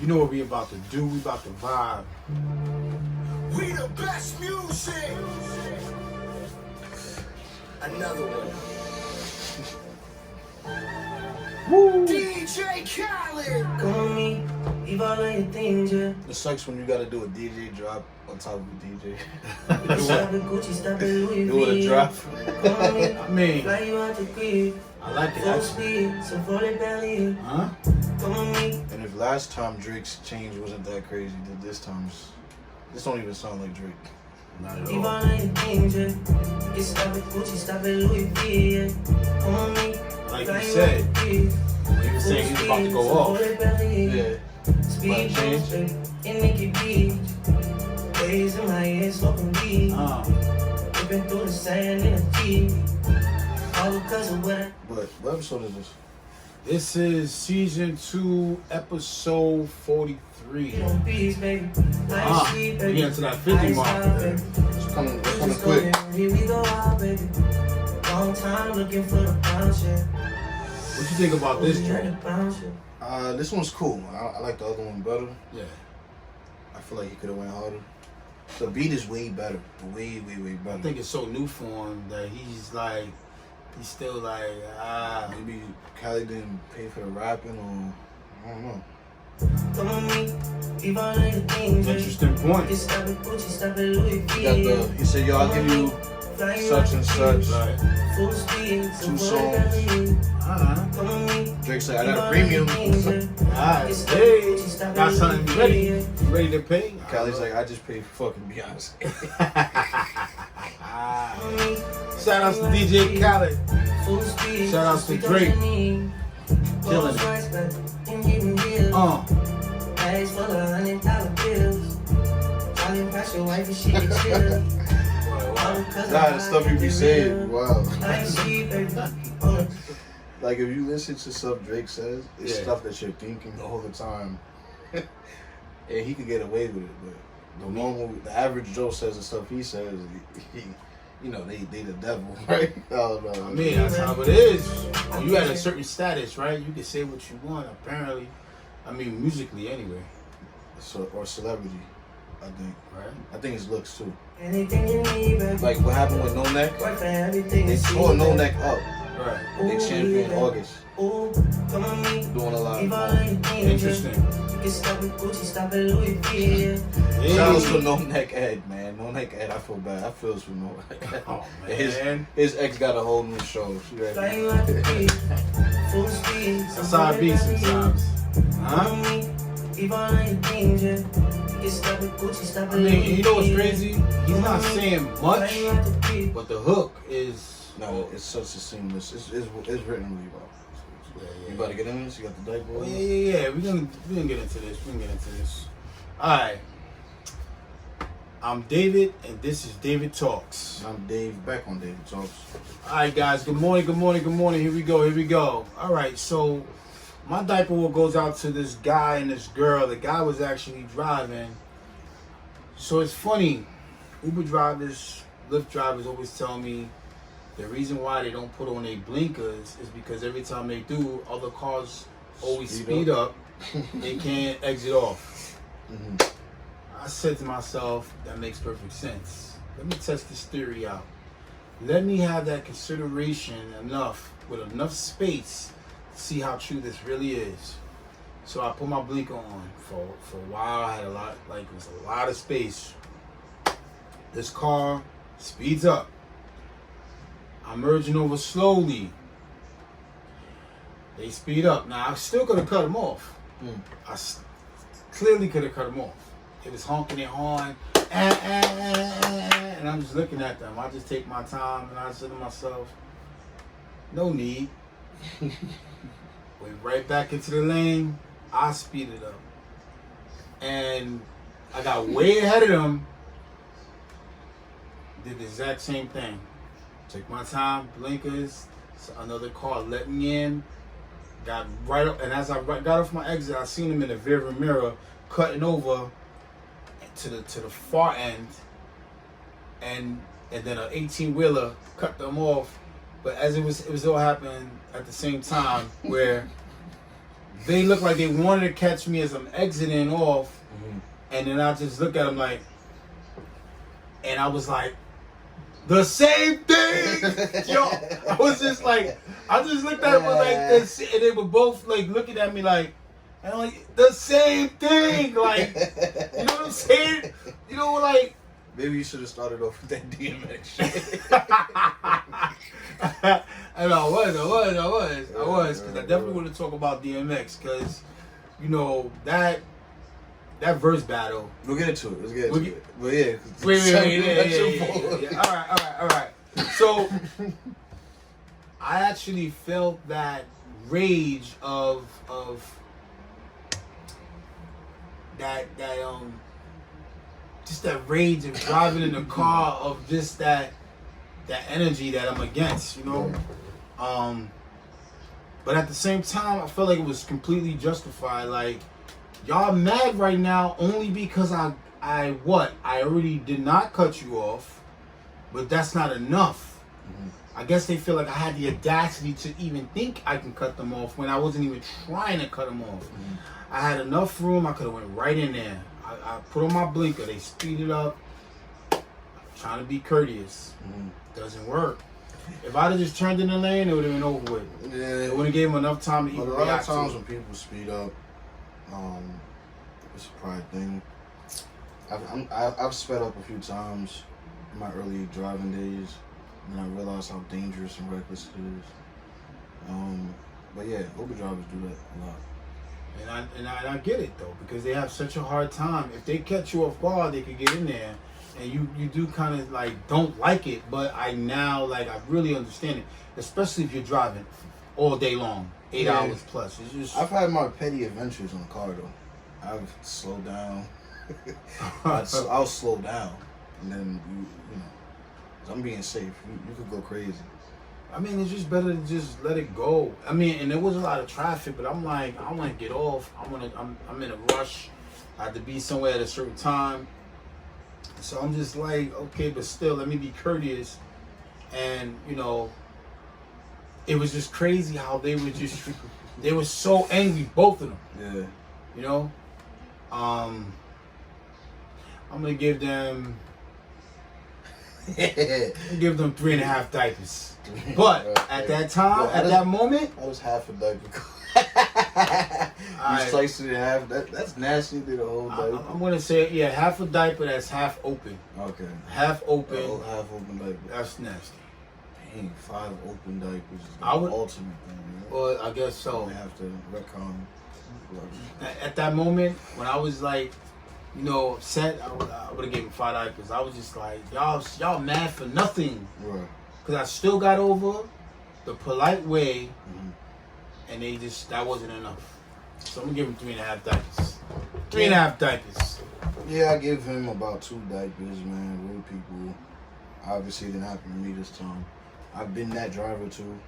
You know what we about to do? We about to vibe. We the best music. Another one. Woo! DJ Khaled. Come on me, leave all of your things, yeah. It sucks when you gotta do a DJ drop on top of a DJ. Stop it, Gucci, stop it, Louis Do a V. drop. Come on me, I mean, fly you out the crib. I like Full it. speed, so for the belly. Huh? Come on me, And if last time Drake's change wasn't that crazy, then this don't even sound like Drake. Not at leave all. all of your things, yeah. You stop it, Gucci, stop it, Louis V, yeah. Come on me, Like fly you you said, out the crib. he was saying he's about to go off. Yeah. Speed change. boost in Nikki Beach. Waves in my head, smoking weed. Ripping through the sand in a Jeep. All because of what I But what episode is this? This is season 2, episode 43. get on beats, baby. We getting to that 50 mark. It's coming quick. Here we go out, baby. Long time looking for the bounce, yeah. What you think about this Trying joint? to bounce, yeah. This one's cool. I like the other one better. Yeah. I feel like he could have went harder. The beat is way better. Way better. I think it's so new for him that he's still like, Maybe Khaled didn't pay for the rapping, or I don't know. Come on me, leave all of your things, yeah. interesting point. You stop it, Gucci, stop it, Louis He got V. he said, yo, I'll give you such and such. Right. Full speed, so 2 for the songs. belly. Alright. Come on me, Drake said, I got a premium. Alright. Hey, got something ready? You ready to pay? Khaled's like, I just paid for fucking Beyonce. Shout out to DJ Khaled. Full speed, Shout outs to Drake. Killing it. Bags full of $100 bills. Try to impress your wife and she get chill. Nah, the stuff you be saying, wow. I see, baby. Like, if you listen to stuff Drake says, it's Yeah. stuff that you're thinking all the time. And he could get away with it, but the average Joe says the stuff he says, they the devil, right? I don't know. I mean, that's how it is. When you at a certain status, right? You can say what you want, apparently. I mean, musically, anyway. Or celebrity, I think. Right? I think it's looks too. Anything you need, baby. Like what happened with No Neck? Work for everything They you tore see, No baby. Neck up. Right. They champion August. Ooh, come on me. Doing a lot Leave all of of your things, Interesting. You can stop it, Gucci, stop it, Louis V. Hey. Shout out to No Neck Ed, man. No Neck Ed, I feel bad. I feel for No Neck Ed. Oh, His, man. his ex got a whole new show. She Fly ready. you out the crib. Full speed. That's how I be sometimes. Huh? Leave all of your things, yeah. You can stop it, Gucci, stop it, I mean, Louis you know what's V. crazy? He's not saying Fly much, you out the crib. but the hook is... No, it's such a seamless. It's written really well. You about to get in this? You got the diaper? Oh, yeah. We're gonna get into this. Alright. I'm David, and this is David Talks. I'm Dave, back on David Talks. Alright, guys. Good morning. Here we go. Alright, so my diaper will goes out to this guy and this girl. The guy was actually driving. So it's funny. Uber drivers, Lyft drivers always tell me the reason why they don't put on their blinkers is because every time they do, other cars always speed up. They can't exit off. I said to myself, that makes perfect sense. Let me test this theory out. Let me have that consideration enough, with enough space, to see how true this really is. So I put my blinker on for a while. I had a lot, it was a lot of space. This car speeds up. I'm merging over slowly. They speed up. Now, I still could have cut them off. I clearly could have cut them off. It was honking their horn, and I'm just looking at them. I just take my time, and I said to myself, no need. Went right back into the lane. I speeded up. And I got way ahead of them. Did the exact same thing. Took my time, blinkers, another car let me in, got right up, and as I got off my exit, I seen him in the rear mirror cutting over to the far end, and then an 18-wheeler cut them off. But as it was all happening at the same time, where they look like they wanted to catch me as I'm exiting off, and then I just look at them like, and I was like, the same thing. Yo, I was just like, I just looked at them like this, and they were both like looking at me like, and I'm like, the same thing. Like, you know what I'm saying? You know, like. Maybe you should have started off with that DMX shit. And I was, because I definitely want to talk about DMX, because, you know, that verse battle. We'll get into it. Let's get into it. But yeah. Wait. Yeah. All right. So, I actually felt that rage of that just that rage of driving in the car, of just that energy that I'm against, you know. But at the same time, I felt like it was completely justified. Like, y'all mad right now only because I already did not cut you off, but that's not enough. I guess they feel like I had the audacity to even think I can cut them off when I wasn't even trying to cut them off. I had enough room. I could have went right in there. I put on my blinker. They speed it up. I'm trying to be courteous. Doesn't work. If I'd have just turned in the lane, it would have been over with. Yeah. It wouldn't have gave him enough time to even A lot of react to times it. when people speed up, it's a pride thing. I've sped up a few times in my early driving days, and I realized how dangerous and reckless it is. But yeah, Uber drivers do that a lot. And I get it though, because they have such a hard time. If they catch you off guard, they could get in there, and you do kind of like don't like it. But I really understand it, especially if you're driving all day long, 8 hours plus. It's just I've had my petty adventures in the car though. I've slowed down. I'll slow down, and then you know, 'cause I'm being safe. You could go crazy. I mean, it's just better to just let it go. I mean, and there was a lot of traffic, but I'm like, I want to get off. I'm in a rush. I had to be somewhere at a certain time. So I'm just like, okay, but still, let me be courteous. And, you know, it was just crazy how they were so angry, both of them. Yeah. You know? I'm going to give them 3.5 diapers. But at that time, at that moment, I was half a diaper. Alright. You sliced it in half. That's nasty to the whole diaper. I'm going to say, yeah, half a diaper that's half open. Okay. Half open. Oh, half open diaper. That's nasty. Dang, 5 open diapers is the I would- ultimate thing. Right? Well, I guess so. I have to retcon. At that moment, when I was like, you know, upset, I would have given 5 diapers. I was just like, y'all mad for nothing. Right. Because I still got over the polite way, Mm-hmm. and that wasn't enough. So I'm going to give him 3.5 diapers. 3.5 diapers. Yeah, I give him about 2 diapers, man. Real people. Obviously, it didn't happen to me this time. I've been that driver too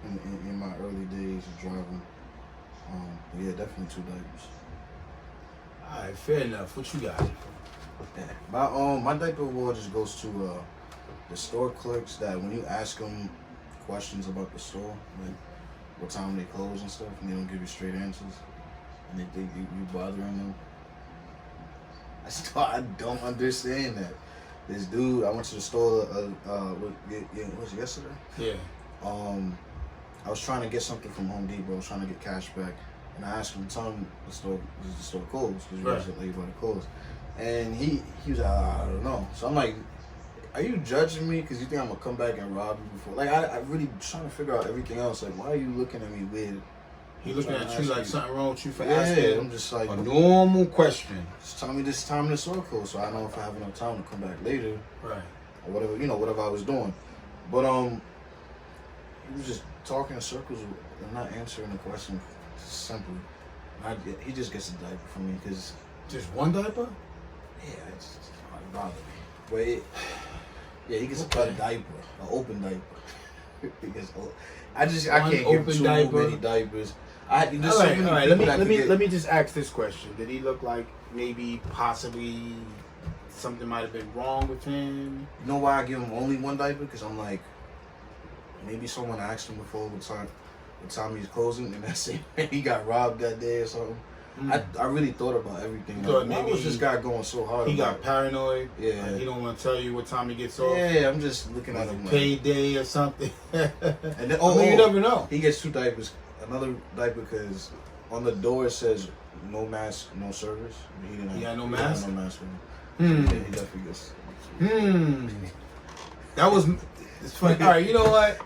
in my early days of driving. But yeah, definitely 2 diapers. All right, fair enough. What you got? Yeah. My diaper award just goes to the store clerks that when you ask them questions about the store, like what time they close and stuff, and they don't give you straight answers, and they think you bothering them. I don't understand that. This dude, I went to the store, was it yesterday? Yeah. I was trying to get something from Home Depot. I was trying to get cash back, and I asked him, tell him the store closed, because you guys are late by the close. And he was like, I don't know. So I'm like, are you judging me because you think I'm gonna come back and rob you before? Like, I really trying to figure out everything else. Like, why are you looking at me weird? He looking at you like something wrong with you for Yeah, asking I'm just like a normal question. Just tell me this time in the store closed, so I know if I have enough time to come back later, Right. or whatever, whatever I was doing. But he was just talking in circles and not answering the question simply. He just gets a diaper from me because Just one diaper? yeah, it's just bothered me. But he gets a diaper, an open diaper. Because I can't give too many diapers. All right. Let me just ask this question. Did he look like maybe possibly something might have been wrong with him? You know why I give him only one diaper? Because I'm like, maybe someone asked him before the time he's closing, and that same he got robbed that day or something. I really thought about everything. You thought Like, why maybe was this guy going so hard? He about got paranoid. Yeah. Like, he don't want to tell you what time he gets off. Yeah, I'm just looking at him. Like, Payday or something. and then, I mean, you never know. He gets 2 diapers. Another diaper because on the door it says no mask, no service. But he didn't. He had no He mask? had no mask on him. Hmm. He definitely gets. That was. It's funny. All right, you know what?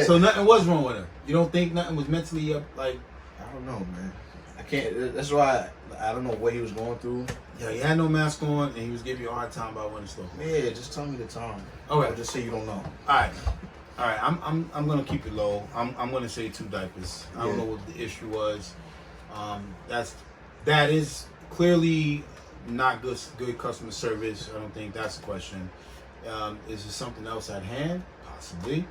So nothing was wrong with him. You don't think nothing was mentally up? Like, I don't know, man. I can't. That's why I don't know what he was going through. yeah, he had no mask on, and he was giving you a hard time about when it's still. Yeah, just tell me the time. Okay. Or just say you don't know. All right. I'm gonna keep it low. I'm gonna say 2 diapers. I don't Yeah. know what the issue was. That is clearly not good customer service. I don't think that's the question. Is there something else at hand? Possibly.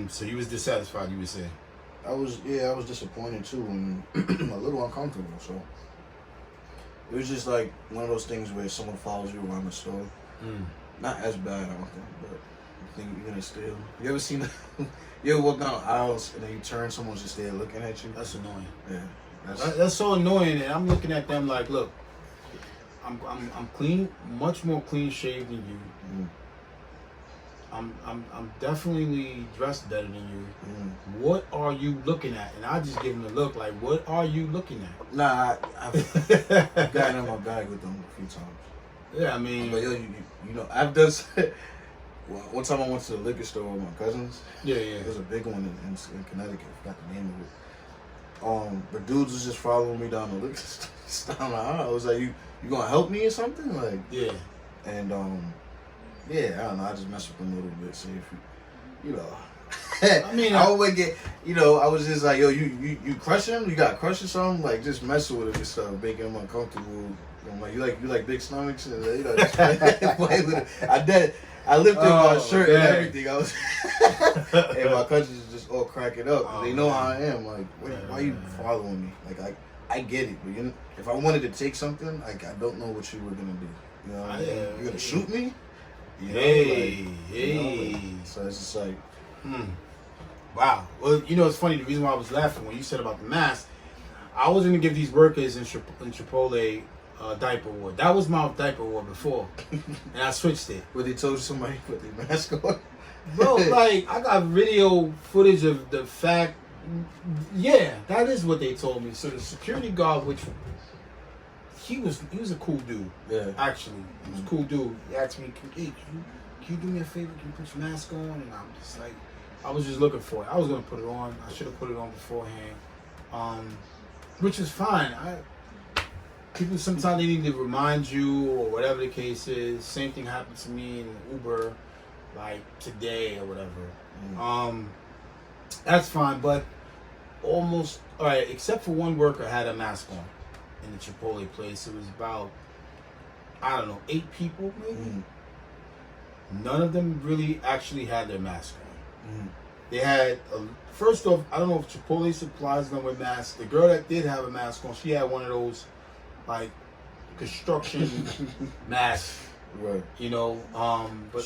So he was dissatisfied, you would say. I was disappointed too and a little uncomfortable. So it was just like one of those things where someone follows you around the store. Not as bad, I don't think, but I think you're gonna steal. You ever seen? You ever walk down aisles and then you turn, someone's just there looking at you? That's annoying. Yeah, That's so annoying, and I'm looking at them like, look, I'm clean, much more clean shaved than you. I'm definitely dressed better than you. What are you looking at? And I just give them a look like, what are you looking at? Nah, I've gotten in my bag with them a few times. Yeah, I mean, But yo, you know, I've done. One time I went to the liquor store with my cousins. yeah. It was a big one in Connecticut. I forgot the name of it. But dudes was just following me down the liquor store. I'm like, I was like, you gonna help me or something? Like, Yeah. and yeah, I don't know. I just messed with them a little bit, see if you know. I mean, I would get, you know, I was just like, yo, you crushing him? You got crush or something? Like, just messing with him and stuff, making him uncomfortable. I'm like, you like big stomachs? And, you know, just play with it. I lifted my shirt and everything. I was, and my cousins just all cracking up. They know how I am. Like, why are you following me? Like, I get it, but if I wanted to take something, like, I don't know what you were gonna do. You know, what I mean? You're gonna shoot me? You know, Hey. So it's just like, Wow. Well, you know, it's funny. The reason why I was laughing when you said about the mask, I was going to give these workers in Chipotle diaper award. That was my diaper award before, and I switched it. what they told somebody to put their mask on. Bro, like, I got video footage of the fact. Yeah, that is what they told me. So the security guard, which he was a cool dude. Yeah. Actually, he was a cool dude. He asked me, "Can you do me a favor? Can you put your mask on?" And I'm just like, I was just looking for it. I was gonna put it on. I should have put it on beforehand, which is fine. People sometimes they need to remind you or whatever the case is. Same thing happened to me in Uber, like today or whatever. That's fine, but almost all right. Except for one worker had a mask on in the Chipotle place. It was about, I don't know, 8 people maybe. None of them really actually had their mask on. They had first off, I don't know if Chipotle supplies them with masks. The girl that did have a mask on, she had one of those like construction masks, Right. you know. But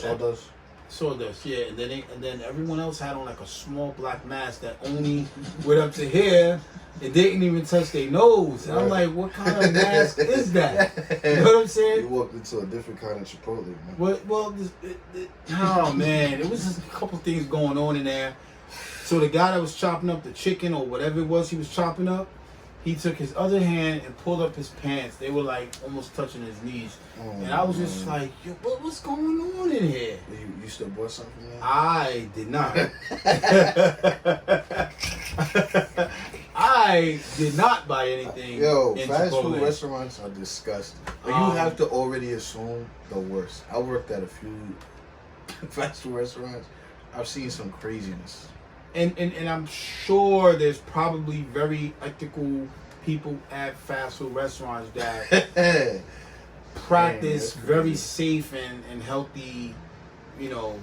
Sawdust. yeah. And then everyone else had on like a small black mask that only went up to here. It didn't even touch their nose. And I'm like, what kind of mask is that? You know what I'm saying? You walked into a different kind of Chipotle, man. Well, oh man, it was just a couple things going on in there. So the guy that was chopping up the chicken or whatever it was he was chopping up, he took his other hand and pulled up his pants. They were like almost touching his knees. And I was just like, yo, what's going on in here? You still bought something from there? I did not. I did not buy anything. Yo, in fast food Chipotle. restaurants are disgusting. Like, you have to already assume the worst. I worked at a few fast food restaurants. I've seen some craziness. And I'm sure there's probably very ethical people at fast food restaurants that practice very safe and healthy, you know,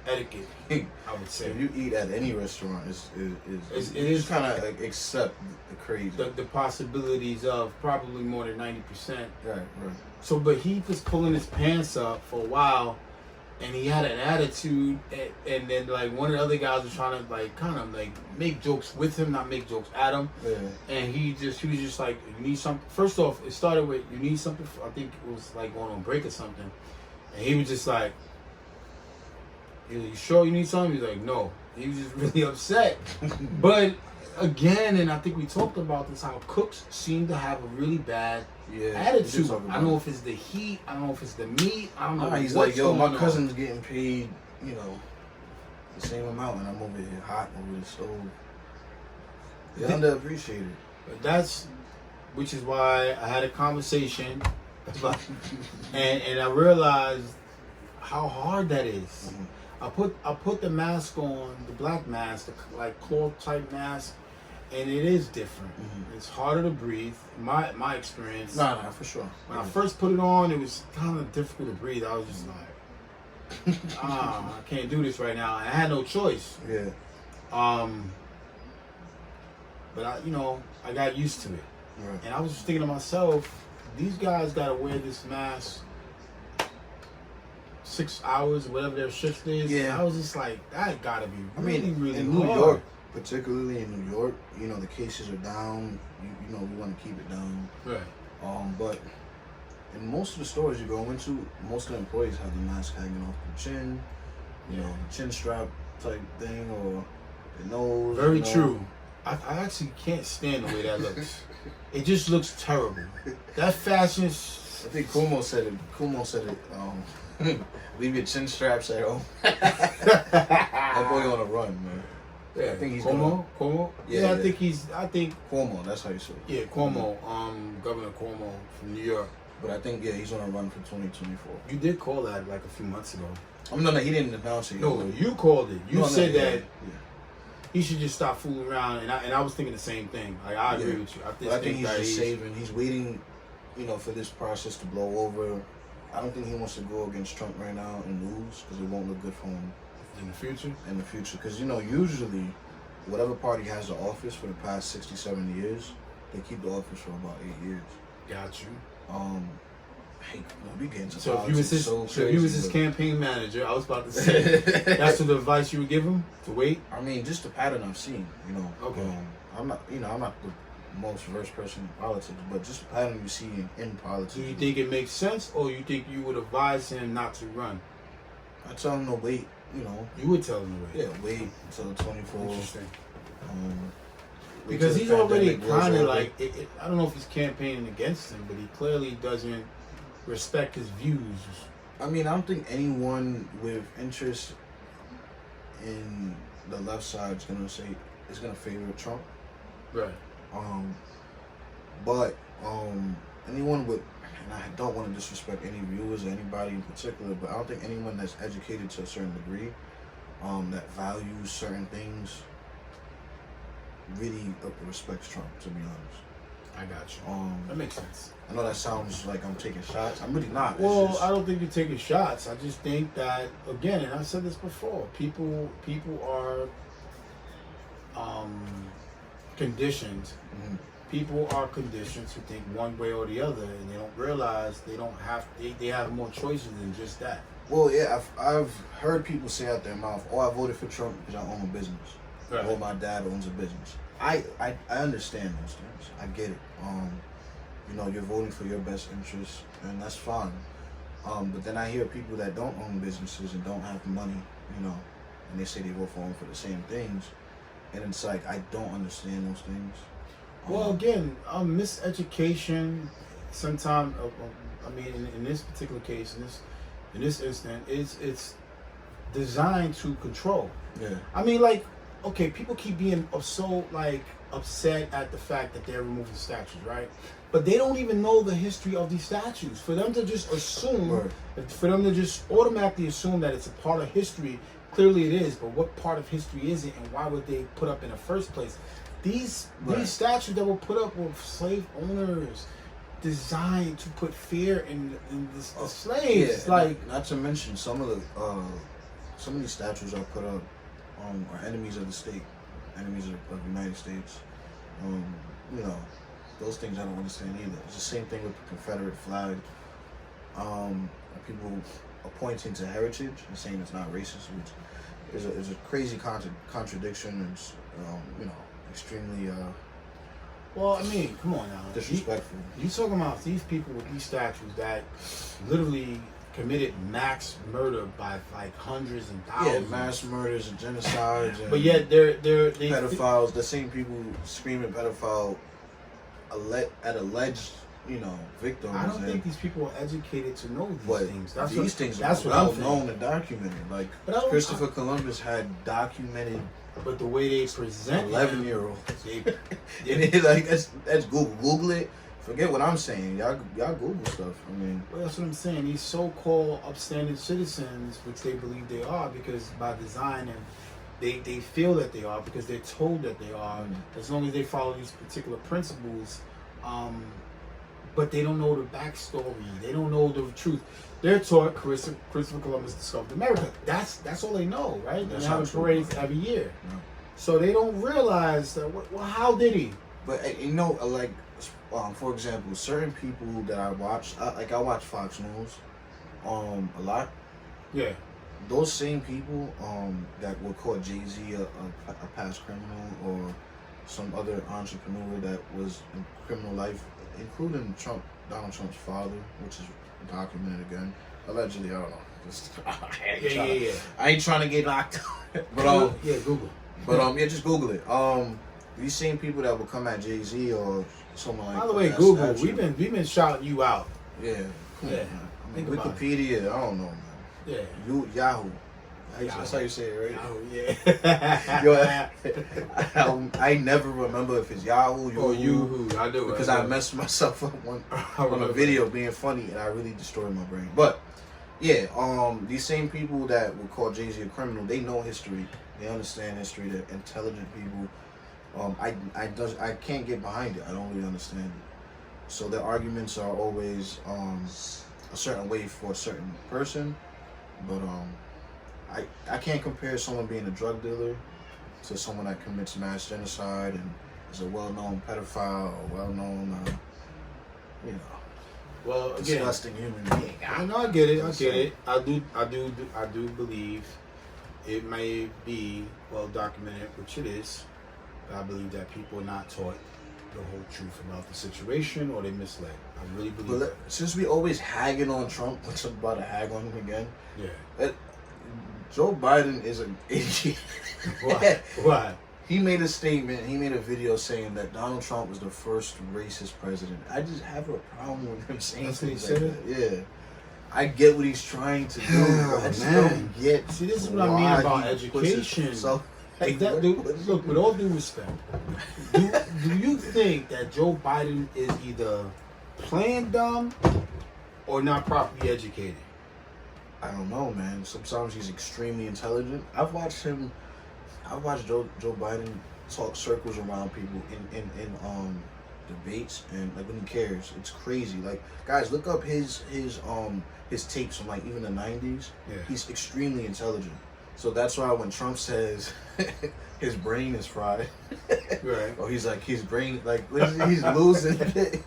etiquette. I would say. If you eat at any restaurant, it is just kind of like accept the crazy. the possibilities of probably more than 90%. Right. So, but he was pulling his pants up for a while, and he had an attitude, and then like one of the other guys was trying to like kind of like make jokes with him, not make jokes at him. Yeah. And he was just like, you need something. First off, it started with, you need something. I think it was like going on break or something, and he was just like, you sure you need something? He's like, no. He was just really upset. But again, and I think we talked about this, how cooks seem to have a really bad attitude. I don't know if it's the heat. I don't know if it's the meat. I don't know. He's like, yo, my cousin's getting paid, you know, the same amount, and I'm over here hot over the stove. They're underappreciated. But which is why I had a conversation, and I realized how hard that is. Mm-hmm. I put the mask on, the black mask, the like cloth type mask, and it is different. Mm-hmm. It's harder to breathe. My experience. Nah, for sure. When I first put it on, it was kind of difficult to breathe. I was just like, I can't do this right now. I had no choice. Yeah. But I got used to it. Right. And I was just thinking to myself, these guys got to wear this mask 6 hours, whatever their shift is. Yeah. I was just like, that got to be really, really in hard. New York, particularly in New York, you know, the cases are down. You know, we want to keep it down. Right. But in most of the stores you go into, most of the employees have the mask hanging off the chin, you know, chin strap type thing, or the nose. Very you know. true. I actually can't stand the way that looks. It just looks terrible. That fashion. I think Kumo said it. Leave your chin straps at home. That boy on a run, man. Yeah, I think he's Cuomo. Yeah, I think Cuomo. That's how you say it. Yeah, Cuomo. Governor Cuomo from New York. But I think he's on a run for 2024. You did call that like a few months ago. No, he didn't announce it. No, you called it. You said that. Yeah. He should just stop fooling around, and I was thinking the same thing. Like, I agree with you. I think he's just saving. He's waiting, you know, for this process to blow over. I don't think he wants to go against Trump right now and lose, because it won't look good for him in the future. Because usually, whatever party has the office for the past 60, 70 years, they keep the office for about 8 years. Got you. We get into so politics if he was his campaign manager, I was about to say that's the advice you would give him, to wait. I mean, just the pattern I've seen, you know. Okay. I'm not the most versed person in politics, but just the pattern you see in politics. Do you think it makes sense, or you think you would advise him not to run? I tell him to wait. You know. You would tell him to wait. Yeah, wait until 24. Interesting. Because he's already kind of like I don't know if he's campaigning against him, but he clearly doesn't respect his views. I mean, I don't think anyone with interest in the left side is gonna favor Trump. Right. But anyone with, and I don't want to disrespect any viewers or anybody in particular, but I don't think anyone that's educated to a certain degree, that values certain things, really respects Trump, to be honest. I got you. That makes sense. I know that sounds like I'm taking shots. I'm really not. Well, I don't think you're taking shots. I just think that, again, and I said this before, people are conditioned. Mm-hmm. People are conditioned to think one way or the other, and they don't realize they have more choices than just that. Well, yeah, I've heard people say out their mouth, "Oh, I voted for Trump because I own a business." Right. Or my dad owns a business. I understand those things. I get it. You know, you're voting for your best interests, and that's fine. But then I hear people that don't own businesses and don't have money, you know, and they say they vote for them for the same things, and it's like, I don't understand those things. Well, again, miseducation. Sometimes, I mean, in this particular case, in this instant, it's designed to control. Yeah. I mean, like, okay, people keep being so like upset at the fact that they're removing statues, right? But they don't even know the history of these statues. For them to just assume, for them to just automatically assume that it's a part of history, clearly it is. But what part of history is it, and why would they put up in the first place? These statues that were put up were slave owners, designed to put fear in the slaves. Yeah, like, not to mention some of these statues are put up are enemies of the state, enemies of the United States. You know, those things I don't understand either. It's the same thing with the Confederate flag. People pointing to heritage and saying it's not racist, which is a crazy contradiction. It's extremely Well, I mean, come on now. disrespectful. You talking about these people with these statues that literally committed mass murder by like hundreds and Yeah, thousands. mass murders and genocides. And But yet they pedophiles. The same people screaming pedophile at alleged victims. I don't think these people are educated to know these But things. these things that's are what I'm well saying. known and documented. Like But I don't- Christopher Columbus had documented But the way they present 11-year-olds. they, Like that's Google it. Forget what I'm saying. Y'all Google stuff. I mean, well, that's what I'm saying. These so-called upstanding citizens, which they believe they are, because by design and they feel that they are because they're told that they are, as long as they follow these particular principles. But they don't know the backstory. They don't know the truth. They're taught Christopher Columbus discovered America. That's all they know, right? They have parades every year, so they don't realize that. Well, how did he? but for example, certain people that I watch, I watch Fox News, a lot. Yeah. Those same people that will call Jay-Z a past criminal or some other entrepreneur that was in criminal life, including Donald Trump's father, which is documented again. Allegedly, I don't know. I ain't trying to get locked up. But yeah, Google. But just Google it. These same people that will come at Jay-Z or someone like By the way, that, Google, statue. we've been shouting you out. Yeah. Come on, Yeah. man. I mean, Think about Wikipedia, I don't know, man. Yeah. Yahoo. Yahoo. That's how you say it, right? Oh yeah. Yo, I never remember if it's Yahoo, Oh, you. I do. because I messed myself up on a video being funny, and I really destroyed my brain. But yeah, these same people that would call Jay-Z a criminal, they know history, they understand history. They're intelligent people. I can't get behind it. I don't really understand it. So their arguments are always a certain way for a certain person, but I can't compare someone being a drug dealer to someone that commits mass genocide and is a well-known pedophile or well-known, Well, again, disgusting human being. I know. I get it. I do believe it may be well documented, which it is. But I believe that people are not taught the whole truth about the situation, or they misled. I really believe. But since we always hagging on Trump, let's about to hag on him again. Yeah. Joe Biden is an idiot. Why? He made a statement, he made a video saying that Donald Trump was the first racist president. I just have a problem with him saying That's what he things like said? that. Yeah. I get what he's trying to do, but I just don't get. See, this is what I mean why about he pushes education. So, Like that, look, with all due respect, do you think that Joe Biden is either playing dumb or not properly educated? I don't know, man. Sometimes he's extremely intelligent. I've watched Joe Biden talk circles around people in debates, and like when he cares, it's crazy. Like, guys, look up his tapes from like even the 90s. Yeah. He's extremely intelligent. So that's why when Trump says his brain is fried, Right. or he's like his brain, like he's losing it.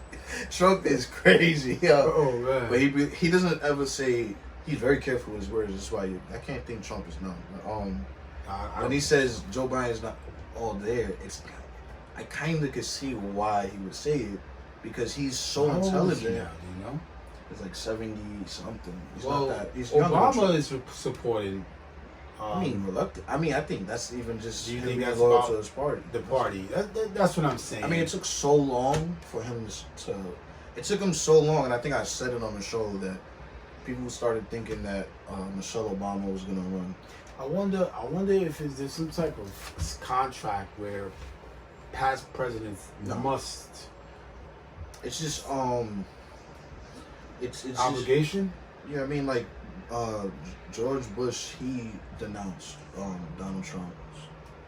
Trump is crazy, yo. Oh man. But he doesn't ever say. He's very careful with his words. That's why I can't think Trump is numb. When he says Joe Biden's not all there, I kind of could see why he would say it, because he's so How old is he intelligent. now, do you know? He's like 70 something. He's Well, not that. He's younger than Obama Trump. is supporting. I mean, reluctant. I mean, I think that's even just Do you him think being that's loyal about to his party. the party. That's what I'm saying. I mean, it took so long for him to. It took him so long, and I think I said it on the show that people started thinking that Michelle Obama was gonna run. I wonder if there's some type of contract where past presidents No. must It's just it's obligation. Just, yeah, I mean, like George Bush, he denounced Donald Trump's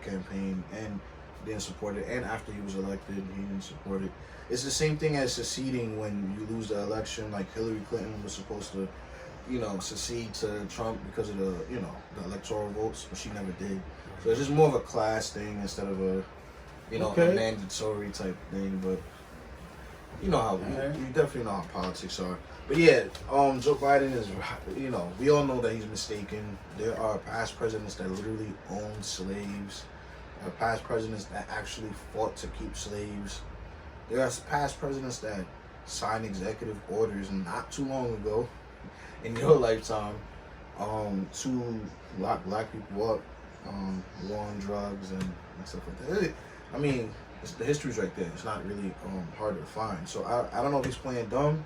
campaign and didn't support it, and after he was elected, he didn't support it. It's the same thing as seceding when you lose the election. Like Hillary Clinton was supposed to, secede to Trump because of the electoral votes, but she never did. So it's just more of a class thing instead of a, a Okay. mandatory type thing. But You know how Alright. you definitely know how politics are. But yeah, Joe Biden is, you know, we all know that he's mistaken. There are past presidents that literally owned slaves. There are past presidents that actually fought to keep slaves. There are past presidents that signed executive orders not too long ago in your lifetime to lock black people up, war on drugs and stuff like that. I mean, the history's right there. It's not really hard to find. So I don't know if he's playing dumb.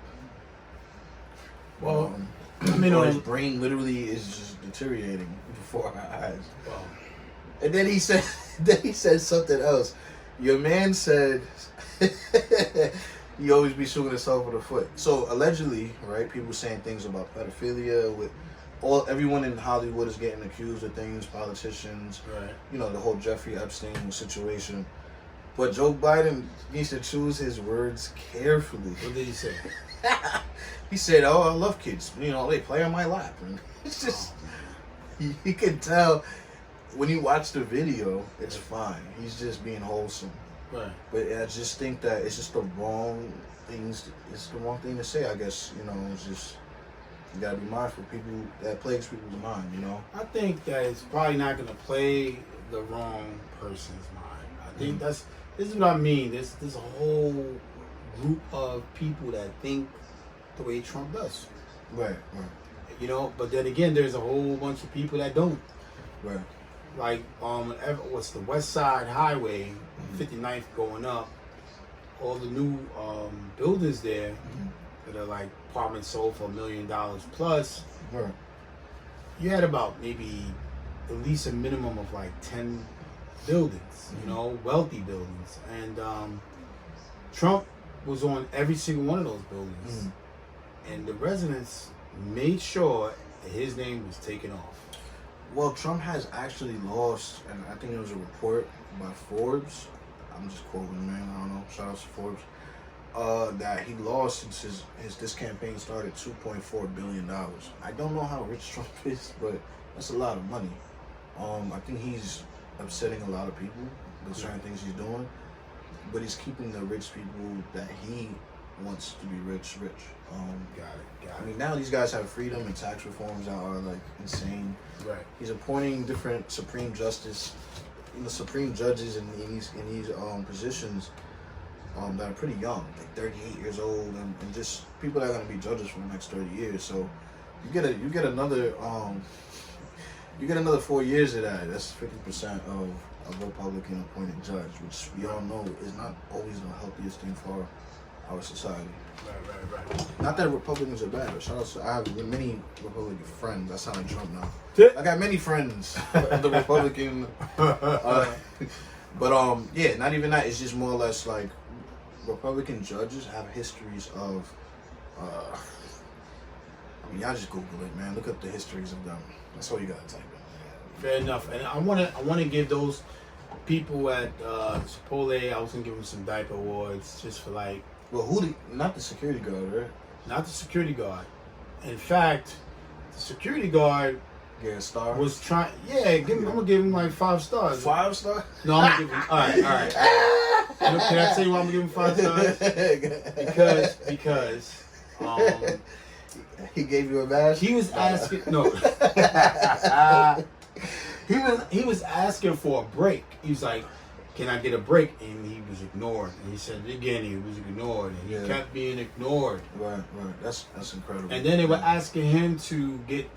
Well, I mean, or his brain literally is just deteriorating before our eyes. well, And then he said something else. Your man said you always be shooting yourself in the foot. So allegedly, right, people saying things about pedophilia with everyone in Hollywood is getting accused of things, politicians, right. you know, the whole Jeffrey Epstein situation. But Joe Biden needs to choose his words carefully. What did he say? He said, "Oh, I love kids. You know, they play on my lap." And it's just, you can tell when you watch the video, it's fine. He's just being wholesome. Right. But I just think that it's just the wrong things. It's the wrong thing to say. I guess, you know, it's just, you gotta be mindful. People that plagues people's mind. You know. I think that it's probably not going to play the wrong person's mind. I think this is what I mean. There's a whole group of people that think the way Trump does. Right. You know, but then again, there's a whole bunch of people that don't. Right. Like, what's the West Side Highway, 59th going up, all the new buildings there that are like apartments sold for $1 million plus. Right. You had about maybe at least a minimum of like 10 buildings, you know, wealthy buildings. And Trump was on every single one of those buildings. And the residents made sure that his name was taken off. Well, Trump has actually lost, and I think there was a report by Forbes. I'm just quoting, man. I don't know. Shout out to Forbes. That he lost since this campaign started $2.4 billion. I don't know how rich Trump is, but that's a lot of money. I think he's upsetting a lot of people with certain things he's doing, but he's keeping the rich people that he wants to be rich. Got it. I mean, now these guys have freedom and tax reforms that are like insane. Right. He's appointing different Supreme judges in these positions that are pretty young, like 38 years old, and just people that are going to be judges for the next 30 years. So you get another 4 years of that. That's 50% of a Republican appointed judge, which we all know is not always the healthiest thing for our society. Right. Not that Republicans are bad. But shout out to, I have many Republican friends. I sound like Trump now. I got many friends of the Republican. But yeah, not even that. It's just more or less like Republican judges have histories of. I mean, y'all just Google it, man. Look up the histories of them. That's all you gotta type in. Fair enough. And I wanna give those people at Chipotle, I was gonna give them some diaper awards just for like. Well, not the security guard, right? Not the security guard. In fact, the security guard Yeah, a star. was trying. Yeah, I'm gonna give him like 5 stars. 5 star? No, I'm gonna give him. All right. You know, can I tell you why I'm gonna give him 5 stars? Because he gave you a badge. he was asking. No. He was asking for a break. He was like, "Can I get a break?" And he was ignored. And he said it again. He was ignored, and he kept being ignored. Right. That's incredible. And then they were asking him to get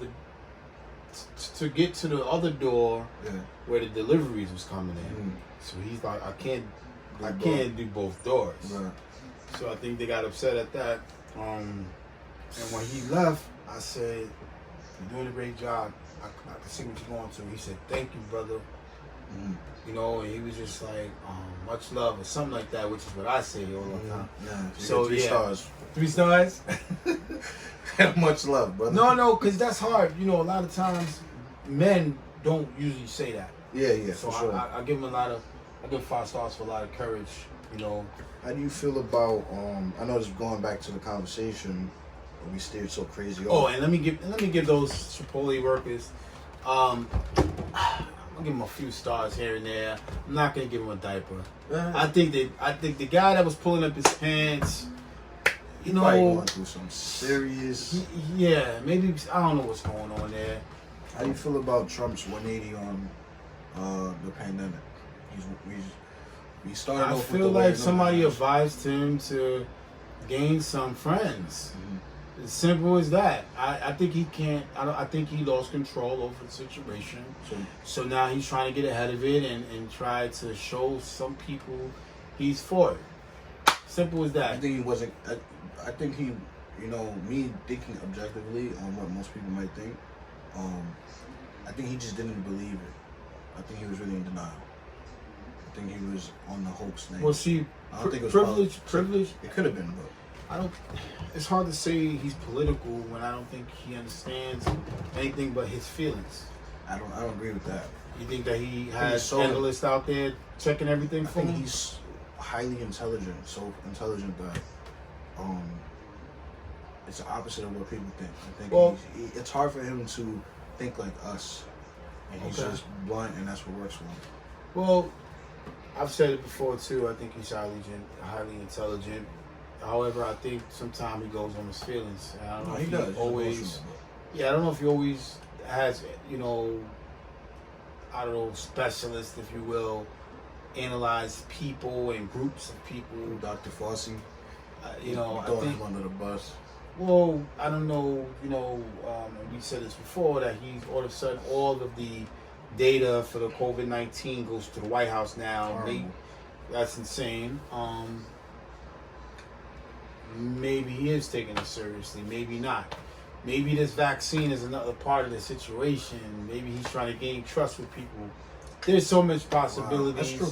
to the other door where the deliveries was coming in. So he's like, I can't do both doors. Right. So I think they got upset at that. And when he left, I said, "You're doing a great job. I can see what you're going through." He said, "Thank you, brother." You know, and he was just like, "Much love," or something like that, which is what I say all the time. Yeah. So 3 stars. 3 stars. Much love, brother. No, because that's hard. You know, a lot of times men don't usually say that. Yeah, So for sure. I give him I give 5 stars for a lot of courage. You know. How do you feel about? I know just going back to the conversation, we steered so crazy. Oh, and let me give those Chipotle workers. I'm gonna give them a few stars here and there. I'm not gonna give them a diaper. I think the guy that was pulling up his pants you Probably know, going through some serious. yeah, maybe I don't know what's going on there. How do you feel about Trump's 180 on the pandemic? We started I off with feel the way like somebody knows. advised him to gain some friends. Mhm. As simple as that. I think he can't. I think he lost control over the situation. So now he's trying to get ahead of it and try to show some people he's for it. Simple as I that. think he wasn't. I think he, me thinking objectively on what most people might think. I think he just didn't believe it. I think he was really in denial. I think he was on the hoax thing. Well, see, I don't think it was privilege. It could have been, but I don't. It's hard to say he's political when I don't think he understands anything but his feelings. I don't agree with that. You think that he think he's has so- analysts out there checking everything I for think him? he's highly intelligent, so intelligent that it's the opposite of what people think. I think Well- it's hard for him to think like us, and he's Okay. just blunt, and that's what works for him. Well, I've said it before too. I think he's highly intelligent. However, I think sometimes he goes on his feelings. And I don't know No, if he does. He's always. emotional, Yeah, I don't know if he always has, I don't know, specialists, if you will, analyze people and groups of people. but Dr. Fauci, I throwing think. him under the bus. Well, I don't know. And we said this before that he's all of a sudden all of the data for the COVID-19 goes to the White House now. Horrible. That's insane. Maybe he is taking it seriously. Maybe not. Maybe this vaccine is another part of the situation. Maybe he's trying to gain trust with people. There's so much possibilities. Wow, that's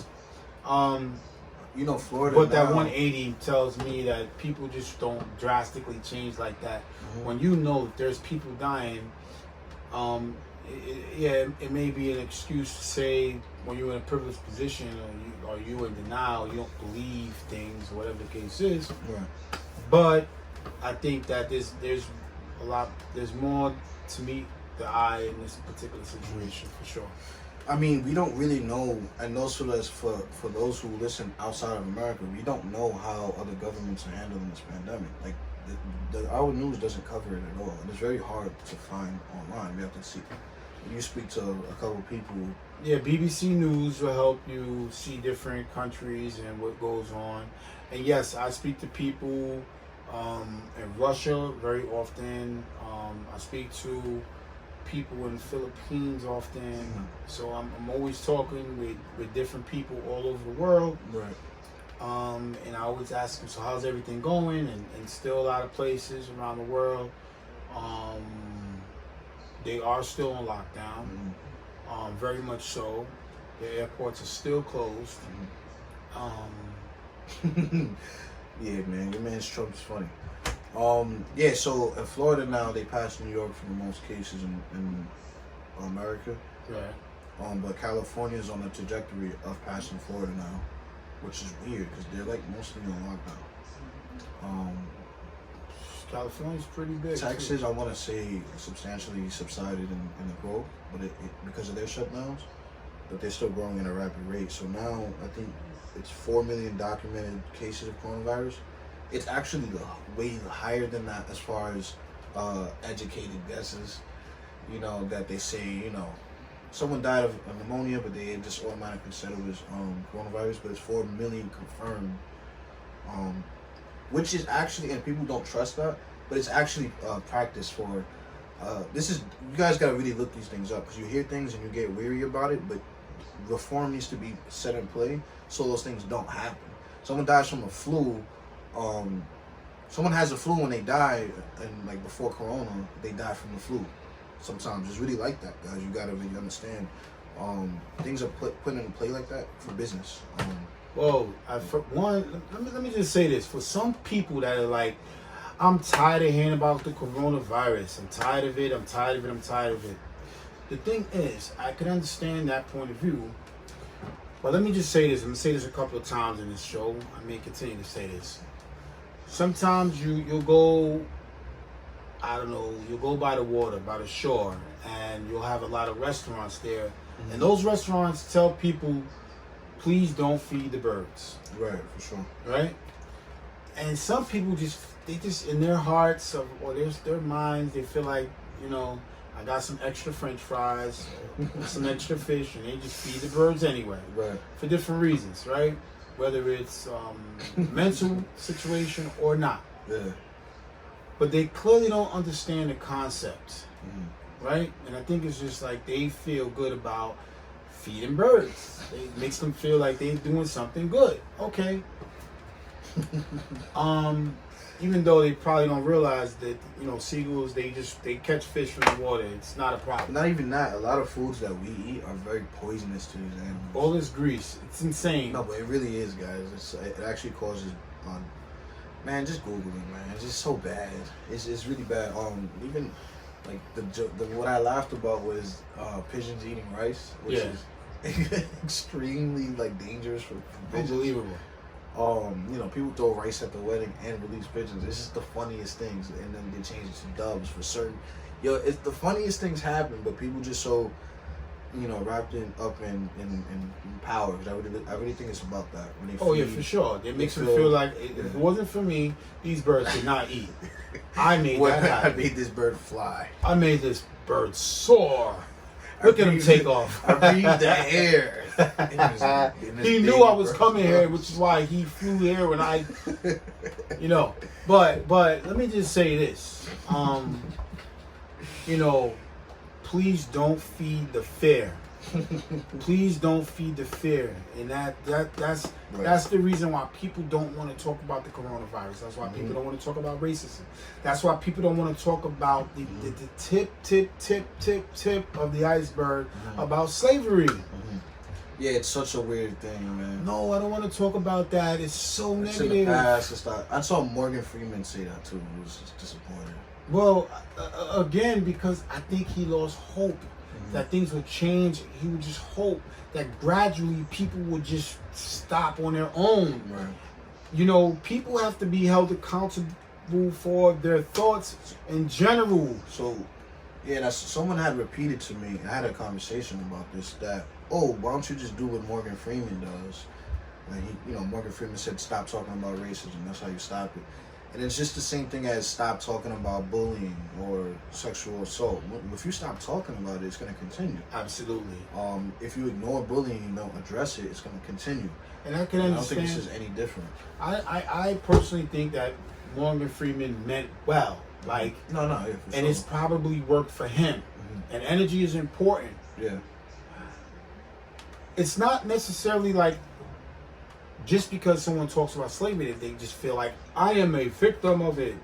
true. Florida. But that now- 180 tells me that people just don't drastically change like that. Mhm. When you know that there's people dying, it may be an excuse to say when you're in a privileged position or you're in denial, you don't believe things, or whatever the case is. Right. But I think that there's more to meet the eye in this particular situation for sure. I mean, we don't really know, and also for those who listen outside of America, we don't know how other governments are handling this pandemic. Like, our news doesn't cover it at all, and it's very hard to find online. We have to see. You speak to a couple people. Yeah, BBC News will help you see different countries and what goes on. And yes, I speak to people in Russia very often. I speak to people in the Philippines often. Mhm. So I'm always talking with different people all over the world. Right. And I always ask them, so how's everything going? And still a lot of places around the world, they are still on lockdown. Mhm. Very much so. The airports are still closed. Yeah, man, your man's Trump's funny. Yeah, so in Florida now, they passed New York for the most cases in America. Right. But California is on the trajectory of passing Florida now, which is weird because they're like mostly on lockdown. California's pretty big. Texas, too. I want to say, substantially subsided in the growth, but it because of their shutdowns, but they're still growing at a rapid rate. So now I think it's 4 million documented cases of coronavirus. It's actually way higher than that as far as educated guesses. That they say, someone died of pneumonia, but they just automatically said it was coronavirus. But it's 4 million confirmed. Which is actually, and people don't trust that, but it's actually practice for, you guys gotta really look these things up, because you hear things and you get weary about it, but reform needs to be set in play so those things don't happen. Someone dies from a flu, someone has a flu when they die, and like before Corona, they die from the flu. Sometimes it's really like that, guys. You gotta really understand. Things are put into play like that for business. Well, for one, let me just say this. For some people that are like, I'm tired of hearing about the coronavirus. I'm tired of it. I'm tired of it. I'm tired of it. The thing is, I can understand that point of view. But let me just say this. I'm going to say this a couple of times in this show. I may continue to say this. Sometimes you'll go, I don't know, you'll go by the water, by the shore, and you'll have a lot of restaurants there. Mm-hmm. And those restaurants tell people, please don't feed the birds. Right, for sure. Right? And some people they just in their hearts or their minds, they feel like, you know, I got some extra French fries, some extra fish, and they just feed the birds anyway. Right. For different reasons, right? Whether it's mental situation or not. Yeah. But they clearly don't understand the concept, Mm-hmm. right? And I think it's just like they feel good about feeding birds. It makes them feel like they're doing something good. Okay. Even though they probably don't realize that, you know, seagulls, they catch fish from the water. It's not a problem. Not even that. A lot of foods that we eat are very poisonous to these animals. All this grease. It's insane. No, but it really is, guys. It actually causes, man, just Google it, man. It's just so bad. It's really bad. Even like the what I laughed about was pigeons eating rice, which is extremely like dangerous for pigeons. Unbelievable. You know, people throw rice at the wedding and release pigeons. It's just the funniest things, and then they change it to doves for certain. Yo, it's the funniest things happen, but people just so, you know, wrapped up in power. Cause I really think it's about that. When they Yeah, for sure. It makes them feel like if it wasn't for me, these birds did not eat. I made that happen. I made this bird fly. I made this bird soar. Look at him take off. I breathed the air. He knew I was coming here, which is why he flew here when I, you know. But let me just say this. You know, please don't feed the fear. Please don't feed the fear, and that's the reason why people don't want to talk about the coronavirus. That's why people don't want to talk about racism. That's why people don't want to talk about the tip of the iceberg about slavery. Yeah, it's such a weird thing, man. No, I don't want to talk about that. It's so It's negative. in the past. I saw Morgan Freeman say that too. It was just disappointing. Well, again, because I think he lost hope that things would change. He would just hope that gradually people would just stop on their own. Right. You know, people have to be held accountable for their thoughts in general. So, yeah, someone had repeated to me. I had a conversation about this. That why don't you just do what Morgan Freeman does? Like Morgan Freeman said, stop talking about racism. That's how you stop it. And it's just the same thing as stop talking about bullying or sexual assault. If you stop talking about it, it's going to continue. Absolutely. If you ignore bullying and don't address it, it's going to continue. And I can understand. I don't think this is any different. I personally think that Morgan Freeman meant well. Like, no, yeah, for and sure. it's probably worked for him. And energy is important. Yeah. It's not necessarily like just because someone talks about slavery that they just feel like I am a victim of it.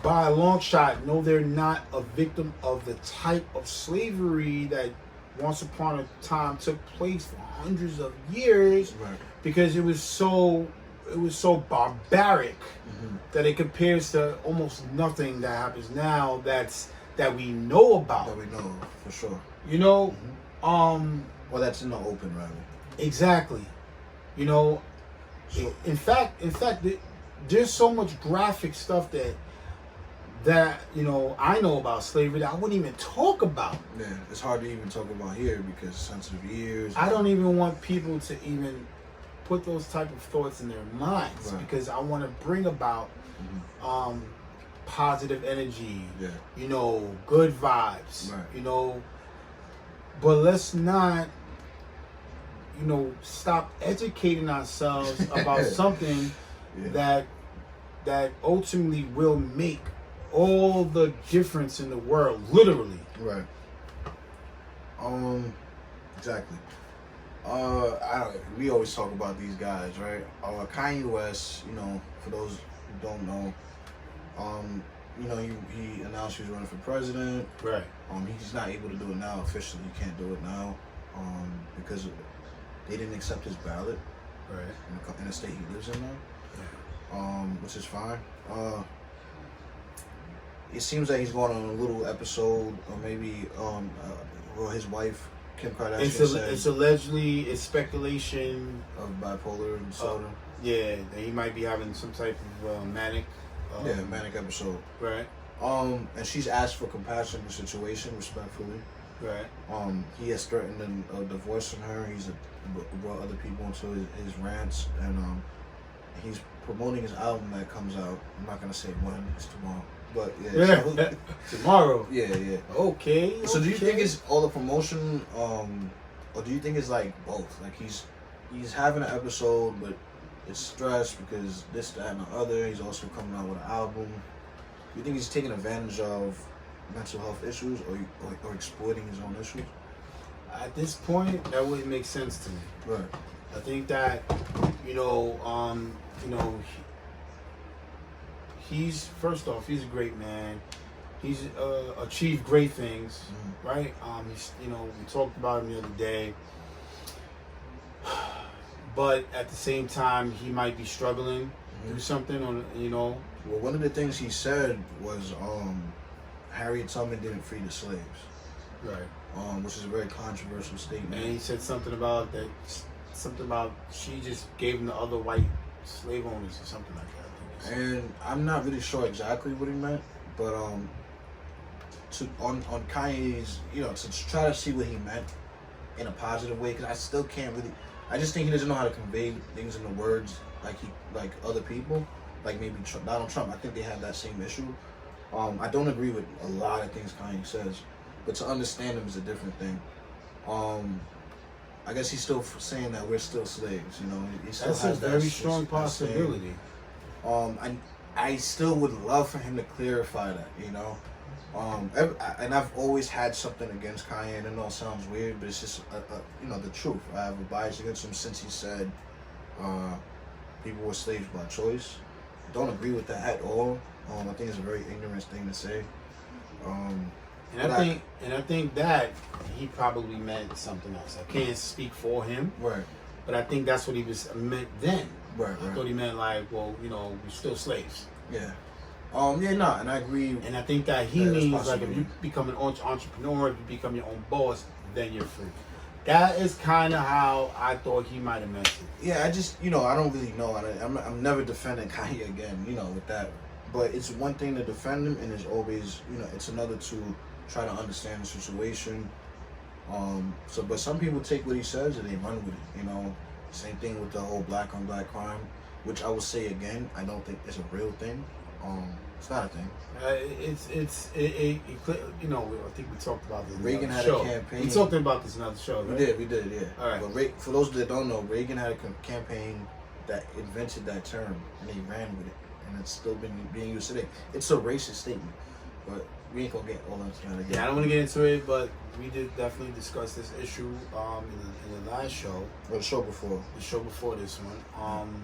By a long shot, no, they're not a victim of the type of slavery that once upon a time took place for hundreds of years, Right. because it was so barbaric that it compares to almost nothing that happens now that we know about. That we know for sure. You know, Well, that's in the open, rather. exactly. You know, So, in fact, there's so much graphic stuff that you know I know about slavery that I wouldn't even talk about. yeah, it's hard to even talk about here because sensitive ears. I don't even want people to even put those type of thoughts in their minds, Right. because I want to bring about positive energy. Yeah. You know, good vibes. Right. You know, but let's not, you know, stop educating ourselves about something Yeah. that ultimately will make all the difference in the world, literally. Right. Exactly. We always talk about these guys, right? Kanye West, you know, for those who don't know, you know, he announced he was running for president. Right. He's not able to do it now officially. He can't do it now, because they didn't accept his ballot. Right. In the state he lives in now, which is fine. It seems like he's going on a little episode, or maybe, well, his wife Kim Kardashian It's allegedly, it's speculation of bipolar disorder. Yeah, that he might be having some type of manic. Manic episode. Right. And she's asked for compassion in the situation, respectfully. Right. He has threatened a divorce from her. He's brought other people into his rants, and he's promoting his album that comes out. I'm not gonna say when, it's tomorrow. But Yeah, tomorrow. Yeah. Okay. So do you think okay. it's all the promotion, or do you think it's like both? Like he's having an episode, but it's stressed because this, that, and the other. He's also coming out with an album. Do you think he's taking advantage of mental health issues, or exploiting his own issues? At this point, that wouldn't make sense to me. Right. I think that, he's, first off, he's a great man. He's achieved great things, right? He's, we talked about him the other day. But at the same time, he might be struggling through something, Well, one of the things he said was Harriet Tubman didn't free the slaves. Right. Which is a very controversial statement. And he said something about she just gave him to other white slave owners or something like that. I think. And I'm not really sure exactly what he meant, but on Kanye's, to try to see what he meant in a positive way, because I still can't really. I just think he doesn't know how to convey things in the words like other people, like maybe Donald Trump. I think they have that same issue. I don't agree with a lot of things Kanye says, but to understand him is a different thing. I guess he's still saying that we're still slaves. He still That's a has very that strong that saying. possibility. I still would love for him to clarify that. And I've always had something against Kanye, and I know it sounds weird, but it's just the truth. I have a bias against him since he said people were slaves by choice. Don't agree with that at all. I think it's a very ignorant thing to say. And I think that he probably meant something else. I can't speak for him, Right. but I think that's what he was meant then. Right. I thought he meant like, well, we're still slaves. Yeah. And I agree. And I think that he Yeah, that's means like if you become an entrepreneur, if you become your own boss, then you're free. That is kind of how I thought he might have meant it. Yeah, I just, I don't really know. I'm never defending Kanye again, with that. But it's one thing to defend him, and it's always, it's another to try to understand the situation. But some people take what he says and they run with it, Same thing with the whole black on black crime, which I will say again, I don't think it's a real thing. It's not a thing. I think we talked about this. Reagan had show. a campaign. We talked about this in another show, right? We did, yeah. All right. But for those that don't know, Reagan had a campaign that invented that term, and he ran with it, and it's still being used today. It's a racist statement, but we ain't gonna get all into that again. Yeah, I don't want to get into it, but we did definitely discuss this issue in the last show. Or the show before. The show before this one.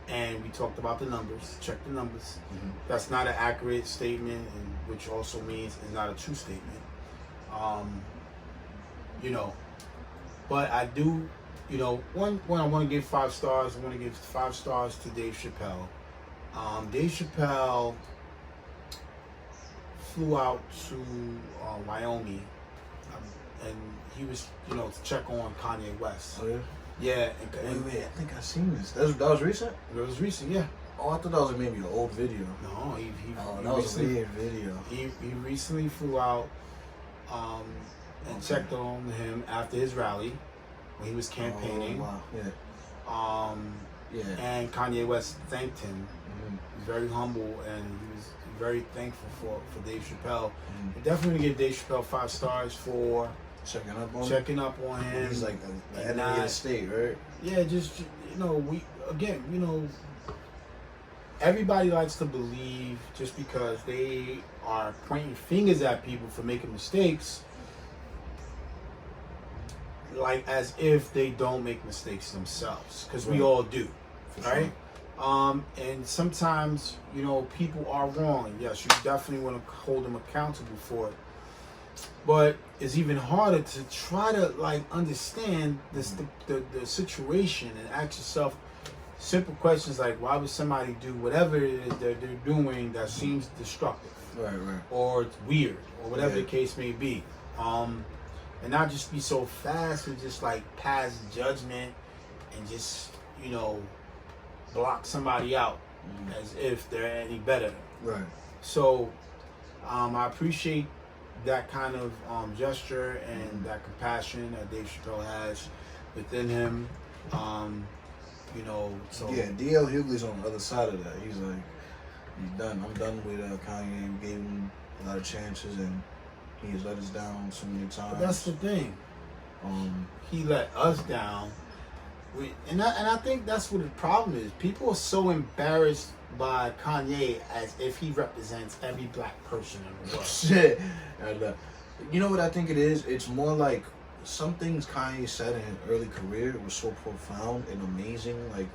And we talked about the numbers. Check the numbers. Mm-hmm. That's not an accurate statement, and which also means it's not a true statement. But I do, one I want to give 5 stars. I want to give 5 stars to Dave Chappelle. Dave Chappelle flew out to Wyoming, and he was, to check on Kanye West. Oh yeah. Yeah, Wait, I think I seen this. That was recent. It was recent, yeah. Oh, I thought that was maybe an old video. No, he That was a recently, weird video. he recently flew out and checked on him after his rally when he was campaigning. Oh, wow. Yeah. And Kanye West thanked him. Mm-hmm. He was very humble, and he was very thankful for Dave Chappelle. Mm-hmm. I definitely gonna give Dave Chappelle 5 stars for Checking up on him. him. He's like the enemy of the state, right? Yeah, just everybody likes to believe just because they are pointing fingers at people for making mistakes, like as if they don't make mistakes themselves, because we Right. all do, For right? And sometimes people are wrong. Yes, you definitely want to hold them accountable for it. But it's even harder to try to understand this, the situation, and ask yourself simple questions like, why would somebody do whatever it is that they're doing that seems destructive, Right. or it's weird, or whatever Yeah. the case may be, and not just be so fast to just pass judgment and just block somebody out as if they're any better. Right. So I appreciate that kind of gesture and that compassion that Dave Chappelle has within him. You know, so Yeah, DL Hughley's on the other side of that. He's like, he's done. I'm done with Kanye. We gave him a lot of chances, and he has let us down so many times. But that's the thing. Um, He let us down. And I think that's what the problem is. People are so embarrassed by Kanye as if he represents every black person in the world. shit. And, you know what I think it is? It's more like some things Kanye said in his early career was so profound and amazing. Like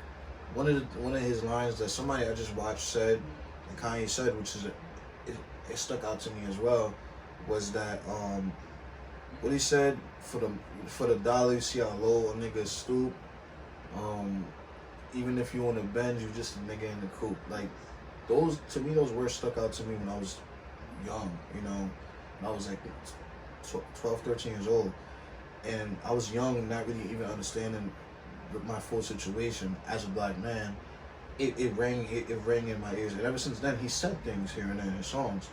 one of his lines that somebody I just watched said, and Kanye said, which is it stuck out to me as well, was that what he said, for the dollar, you see how low a nigga stoop. Even if you on a bench, you just a nigga in the coop. Like those, to me, those words stuck out to me when I was young. You know, when I was like 12, 13 years old, and I was young and not really even understanding my full situation as a black man. It rang in my ears, and ever since then, he said things here and there in his songs.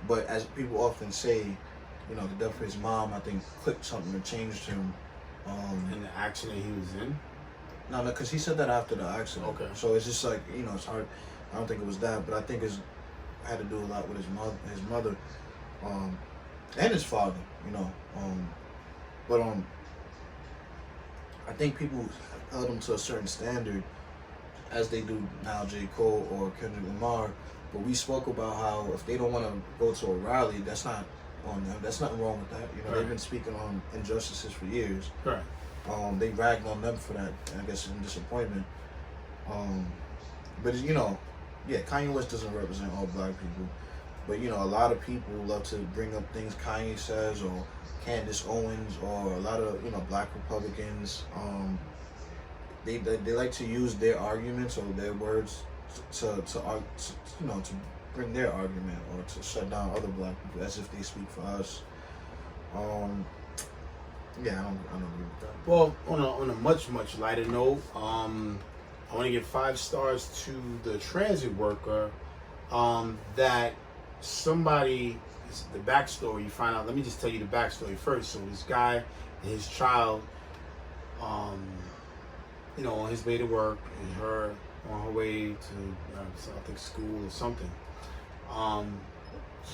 But as people often say, you know, the death of his mom, I think, clicked something that changed him. In the accident he was in. No, because he said that after the accident. Okay. So it's just like, you know, it's hard. I don't think it was that, but I think it had to do a lot with his mother, and his father. You know, but I think people held him to a certain standard, as they do now, J. Cole or Kendrick Lamar. But we spoke about how if they don't want to go to a rally, that's not on them. That's nothing wrong with that. You know, Right. They've been speaking on injustices for years. Right. They ragged on them for that, I guess, in disappointment. But you know, yeah, Kanye West doesn't represent all black people. But you know, a lot of people love to bring up things Kanye says, or Candace Owens, or a lot of, you know, black Republicans. They like to use their arguments or their words to you know, to bring their argument or to shut down other black people as if they speak for us. Yeah, I don't agree with that. Well, on a much lighter note, I want to give 5 stars to the transit worker. That somebody, the backstory you find out. Let me just tell you the backstory first. So this guy and his child, you know, on his way to work, and her on her way to I think school or something.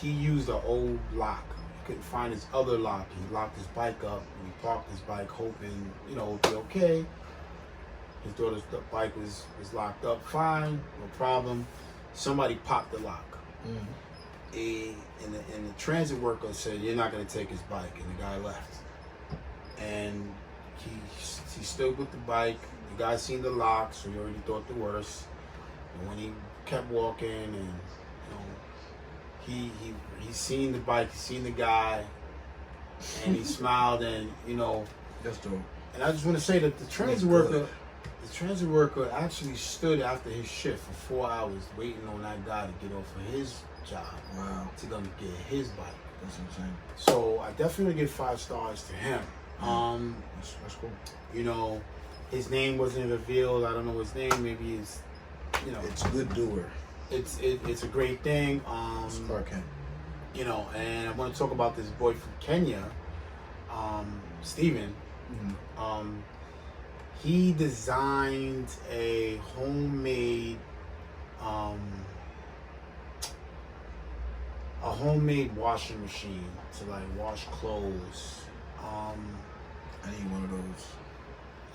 He used an old lock. He couldn't find his other lock. He locked his bike up, and he parked his bike hoping, you know, it would be okay. His daughter's bike was locked up fine, no problem. Somebody popped the lock. And the transit worker said, "You're not going to take his bike," and the guy left. And he stood with the bike. The guy seen the lock, so he already thought the worst. And when he kept walking, and you know, he seen the bike, he seen the guy, and he smiled, and you know. That's dope. And I just want to say that the transit worker actually stood after his shift for 4 hours waiting on that guy to get off of his job. Wow. To go get his bike. That's insane. So I definitely give 5 stars to him. That's cool. You know, his name wasn't revealed. I don't know his name. Maybe it's, you know, It's good doer. it's a great thing. It's Clark Kent. You know, and I want to talk about this boy from Kenya, Steven. He designed a homemade washing machine to like wash clothes. I need one of those.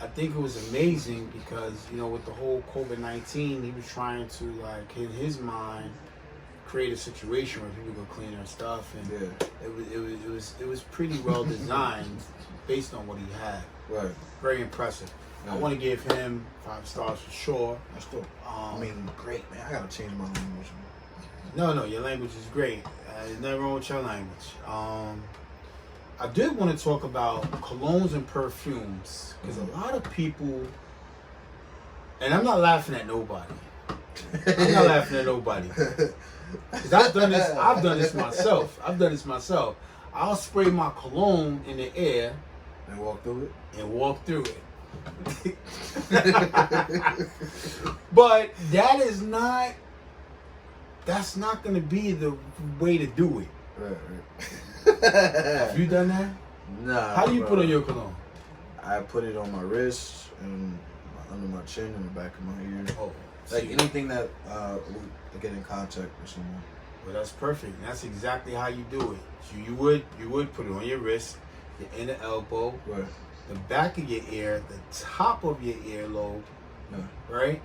I think it was amazing because, you know, with the whole COVID-19, he was trying to, like, in his mind, create a situation where people could clean their stuff, and Yeah. it was pretty well designed based on what he had. Right. Very impressive. I want to give him 5 stars for sure. That's cool. I mean, great, man. I gotta change my language. No, your language is great. There's nothing wrong with your language. I did want to talk about colognes and perfumes because a lot of people, and I'm not laughing at nobody. I'm not laughing at nobody. Because I've done this myself. I'll spray my cologne in the air And walk through it. But that's not going to be the way to do it. Right. Have you done that? Nah. How do you bro. put on your cologne? I put it on my wrist and under my chin and the back of my ear. Oh, Like see, anything that would get in contact with someone. well, that's perfect. And that's exactly how you do it. So you would put it on your wrist, your inner elbow, Right. the back of your ear, the top of your earlobe, Yeah. right?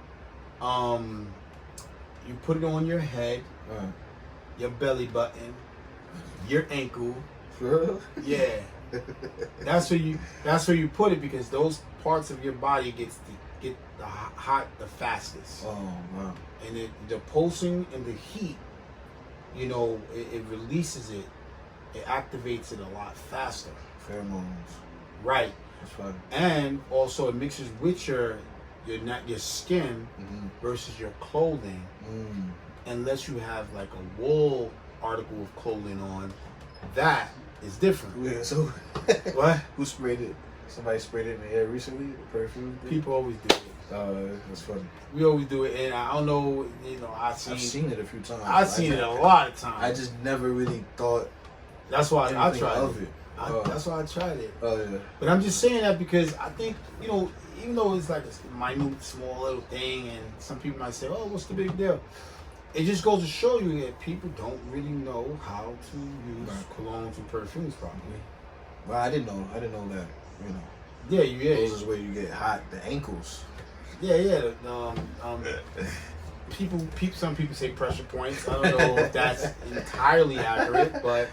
You put it on your head, Right. your belly button, your ankle. For real? Yeah, that's where you put it, because those parts of your body get the hot the fastest, Oh wow. and the pulsing and the heat, you know, it releases it, it activates it a lot faster. Pheromones. Right, That's right. and also it mixes with your skin Mm-hmm. versus your clothing, unless you have like a wool article of clothing on, that is different. Yeah. So What? who sprayed it? Somebody sprayed it in the air recently. The perfume. thing? People always do it. That's funny. We always do it, and I don't know, you know, I've seen it a few times. I've seen it a lot of times. I just never really thought That's why I anything tried of it. it. That's why I tried it. Oh yeah. But I'm just saying that because I think, you know, even though it's like a minute, small little thing, and some people might say, "Oh, what's the big deal?" It just goes to show you that people don't really know how to use Right. colognes and perfumes properly. Well, I didn't know that. You know, Yeah, those is where you get hot. The ankles. yeah. Some people say pressure points. I don't know if that's entirely accurate, but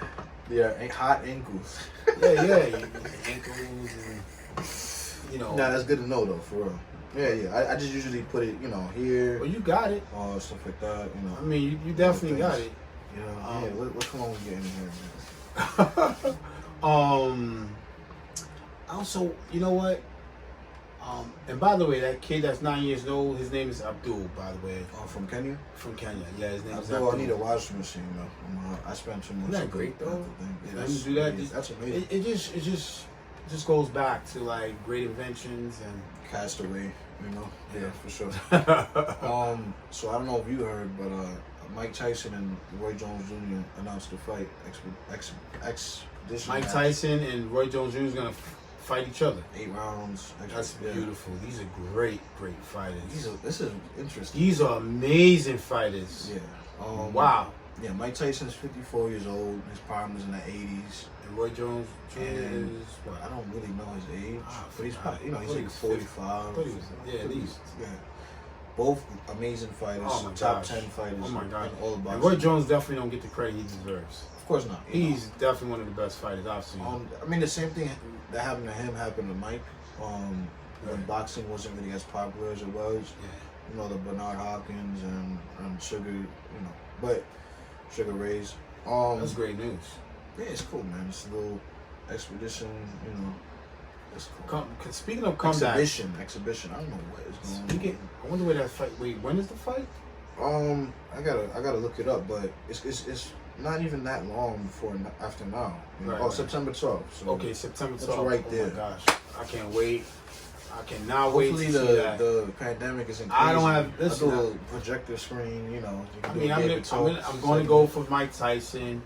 Yeah, hot ankles. yeah, ankles and, you know. Nah, that's good to know though, for real. Yeah. I just usually put it, you know, here, Well, you got it. stuff like that. You know. I mean, you definitely got it. You know. Yeah. What cologne we getting in here, man? Also, you know what? And by the way, that kid that's 9 years old, his name is Abdul, by the way, From Kenya. from Kenya. Yeah, his name is Abdul, Abdul. I need a washing machine though. I spent too much. Isn't that great, though? Yeah, Let me do that. That's amazing. It just goes back to like great inventions and. Castaway, you know. Yeah, for sure. Yeah. So I don't know if you heard, but Mike Tyson and Roy Jones Jr. announced a fight expedition. Mike match. Tyson and Roy Jones Jr. is gonna fight each other. 8 rounds. That's Yeah. beautiful. These are great fighters. This is interesting. These are amazing fighters. Yeah. Wow. Yeah, Mike Tyson's 54 years old. His prime was in the 80s. And Roy Jones Jr. And is what? I don't really know his age, but he's forgot. probably, I thought he's he like was 45. I thought he was, yeah, at least. Yeah. Both amazing fighters, Oh my top gosh. 10 fighters. Oh my god. in all of And boxing. Roy Jones definitely don't get the credit he deserves. Of course not. you know. He's definitely one of the best fighters I've seen. I mean, the same thing that happened to him happened to Mike. When Right. boxing wasn't really as popular as it was. Yeah. You know, the Bernard Hopkins and Sugar, you know, but Sugar Ray's. That's great news. Yeah, it's cool, man. It's a little expedition, you know. It's cool. Speaking of comebacks, Exhibition. I don't know what is going speaking, I wonder where that fight. Wait, when is the fight? on. I gotta look it up, but it's not even that long before after now. You know? Right, Oh, right. September 12th. So Okay, September That's 12th. right Oh there. my gosh, I can't wait. I cannot wait hopefully to see that. the pandemic isn't. I don't crazy. have- listen, I do a projector screen. You know. You can I do mean, a I'm David going Talk. to go for Mike Tyson.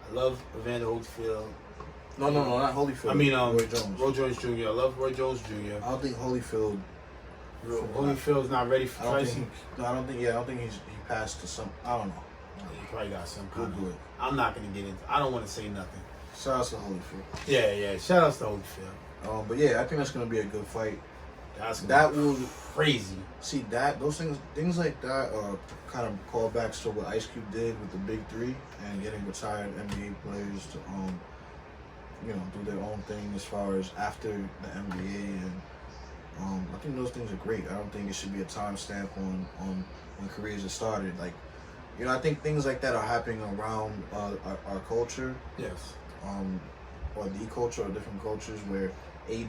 I love Evander Holyfield. No, not Holyfield. I mean, Roy Jones. Roy Jones Jr. I love Roy Jones Jr. I don't think Holyfield. Holyfield's not ready for I don't Tyson. think. I don't think he passed to some. I don't know. He probably got some kind Google of. it. I'm not going to get into. I don't want to say nothing. Shout out to Holyfield. Yeah. Shout outs to Holyfield. But yeah, I think that's gonna be a good fight. That's That gonna will be crazy. see those things like that are kind of callbacks to what Ice Cube did with the Big Three and getting retired NBA players to do their own thing as far as after the NBA, and I think those things are great. I don't think it should be a timestamp on when careers are started. Like, I think things like that are happening around our culture. Yes. Or the culture or different cultures where age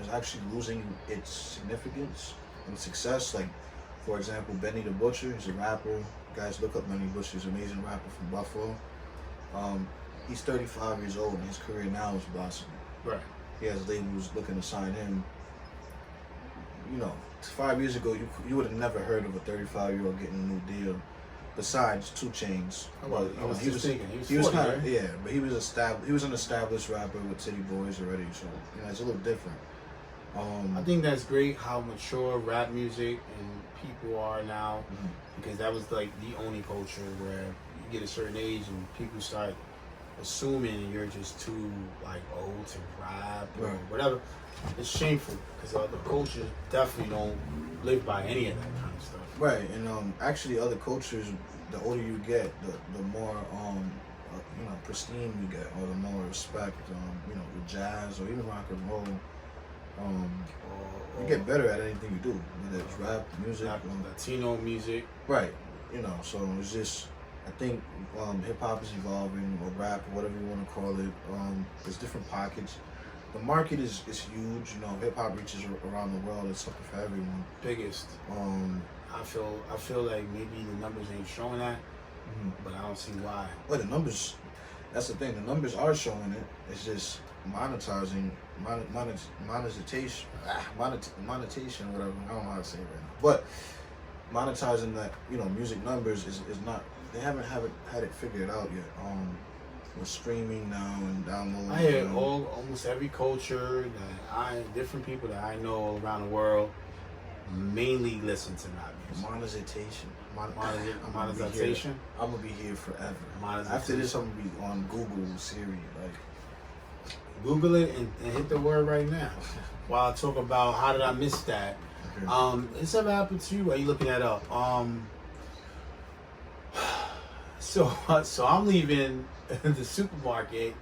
is actually losing its significance and success. Like, for example, Benny the Butcher, he's a rapper. Guys, look up Benny the Butcher. He's an amazing rapper from Buffalo. He's 35 years old and his career now is blossoming. Right. He has labels looking to sign him. 5 years ago, you would have never heard of a 35-year-old getting a new deal. besides 2 Chainz. I was just thinking, he was 40, kind of right? yeah, but he was an established rapper with City Boys already, so it's a little different. I think that's great how mature rap music and people are now, because that was like the only culture where you get a certain age and people start assuming you're just too like old to rap or Right. whatever. It's shameful because other cultures definitely don't live by any of that kind of stuff. Right, and actually other cultures, the older you get, the more pristine you get, or the more respect. With jazz or even rock and roll, you get better at anything you do, whether it's rap, music, Latino music. right. So it's just, I think hip hop is evolving, or rap, or whatever you want to call it. There's different pockets. The market is huge. Hip hop reaches around the world. It's something for everyone. Biggest. I feel like maybe the numbers ain't showing that, but I don't see why. Well, the numbers. That's the thing. The numbers are showing it. It's just monetization, monetization, whatever. I don't know how to say it right now. But monetizing that, music numbers is not. They haven't had it figured out yet. With streaming now and downloading. I hear almost every culture different people that I know around the world mainly listen to rap music. Monetization. Monetization. I'm gonna be here forever. Monetization. After this, I'm gonna be on Google Siri. Google it and hit the word right now. While I talk about how did I miss that. Okay. It's ever happened to you? Are you looking that up? So I'm leaving the supermarket.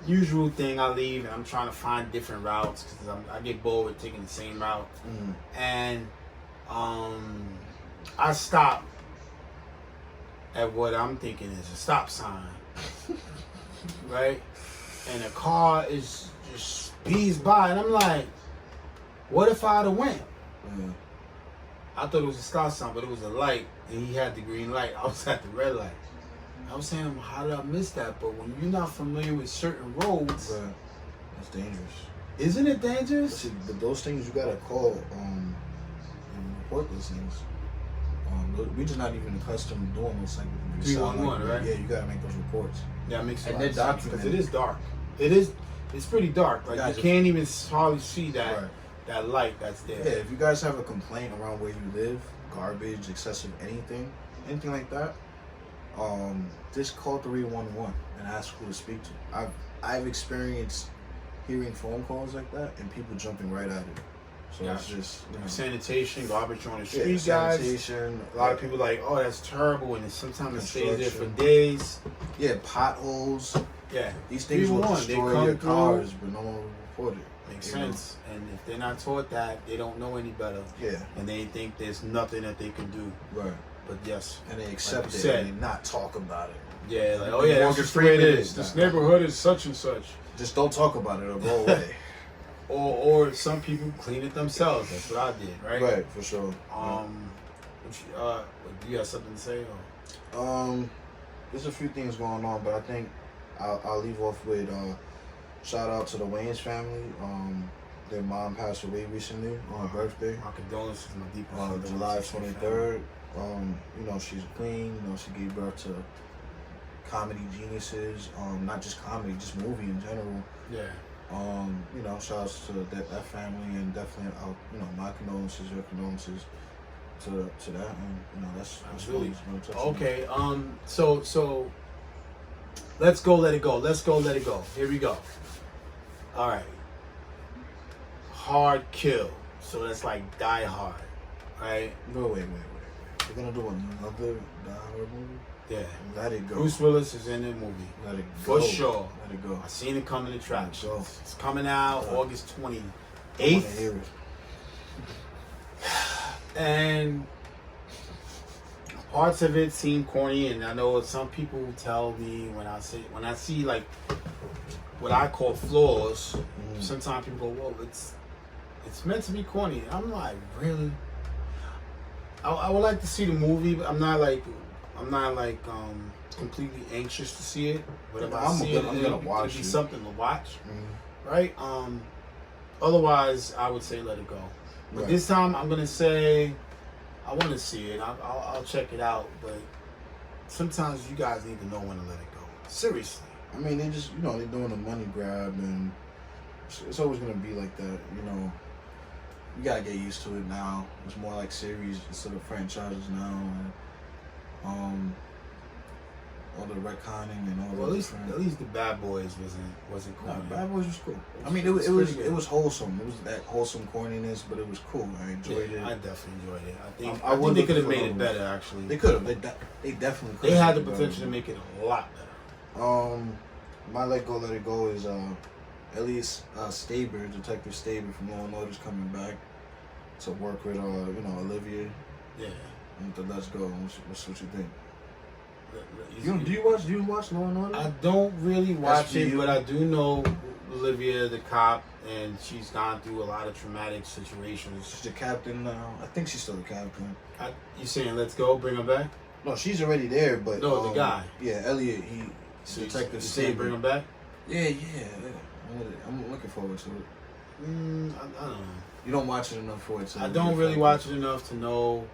Usual thing, I leave and I'm trying to find different routes because I get bored with taking the same route. And I stop at what I'm thinking is a stop sign, right? And a car is just speeds by, and I'm like, what if I'd have went? I thought it was a stop sign, but it was a light, and he had the green light. I was at the red light. I was saying, how did I miss that? But when you're not familiar with certain roads, that's dangerous. Isn't it dangerous? See, but those things you gotta call and report those things. We're just not even accustomed to doing those things. 311, right? Yeah, you gotta make those reports. Yeah, it makes a And lot of they're sense because it documented. is dark. It's pretty dark. Like Guys, you can't even hardly see that Right. that light that's there. Yeah, if you guys have a complaint around where you live, garbage, excessive anything like that, just call 311 and ask who to speak to. I've experienced hearing phone calls like that and people jumping right at it. So it's just Sanitation, garbage on the street, guys. Sanitation. A lot of people like, oh, that's terrible, and sometimes it stays there for Construction. days. Yeah, potholes. Yeah, These things will 311, they destroy come your through. cars, but no one will report it. Makes You know? sense. And if they're not taught that, they don't know any better, Yeah, and they think there's nothing that they can do. right. But yes, And they accept you it said. and they not talk about it. yeah, like, oh yeah, that's Morgan just the way it Freeman is. is This that. neighborhood is such and such. Just don't talk about it or go away. Or some people clean it themselves. That's what I did, right? Right, for sure. Do you have something to say? Or? There's a few things going on, but I think I'll leave off with shout out to the Wayans family. Their mom passed away recently on her birthday, My condolences, my deepest condolences. July to your 23rd. She's a queen. She gave birth to comedy geniuses. Not just comedy, just movie in general. family. Yeah. Shout outs to that family, and definitely, my condolences, your condolences to that, and that's Absolutely. really gonna touch me. Okay. So let's go. Let it go. Let's go. Let it go. Here we go. All right. Hard kill. So that's like Die Hard, right? No, wait. We're gonna do another Die Hard movie. Yeah. Let it go. Bruce Willis is in the movie. Let it go. For sure. Let it go. I seen it coming to traction. Let it go. It's coming out Yeah. August I wanna 28th. hear it. And parts of it seem corny, and I know some people tell me when I see like what I call flaws. Sometimes people go, "Whoa, it's meant to be corny." I'm like, really? I would like to see the movie, but I'm not like completely anxious to see it. But if I see it, I'm it'll gonna watch be it. something to watch, Mhm. right? Otherwise, I would say let it go. But Right. this time, I'm gonna say I want to see it. I'll check it out. But sometimes you guys need to know when to let it go. Seriously. I mean, they just, they're doing a money grab, and it's always gonna be like that. You gotta get used to it now. It's more like series instead of franchises now, and all the retconning and all Well, the at least the Bad Boys wasn't cool. Nah, Bad Boys was cool. I mean, It was pretty good. it was wholesome. It was that wholesome corniness, but it was cool. I enjoyed it. I definitely enjoyed it. I think would they look could have for made it those. better. Actually, They could have. They definitely could. They had the potential to make it a lot better. My Let It Go is Elliot Staber, Detective Staber from Law and Order's coming back to work with Olivia. Yeah. And the Let's Go. What you think? You Do you watch Law and Order? I don't really watch it, SVU. but I do know Olivia, the cop, and she's gone through a lot of traumatic situations. She's the captain now. I think she's still the captain. You saying let's go, bring her back? No, she's already there, but No, the guy. Yeah, Elliot. So Detective you saying bring Staber. her back? Yeah. I'm looking forward to it. I don't know. You don't watch it enough for it to. I don't really watch it enough to know.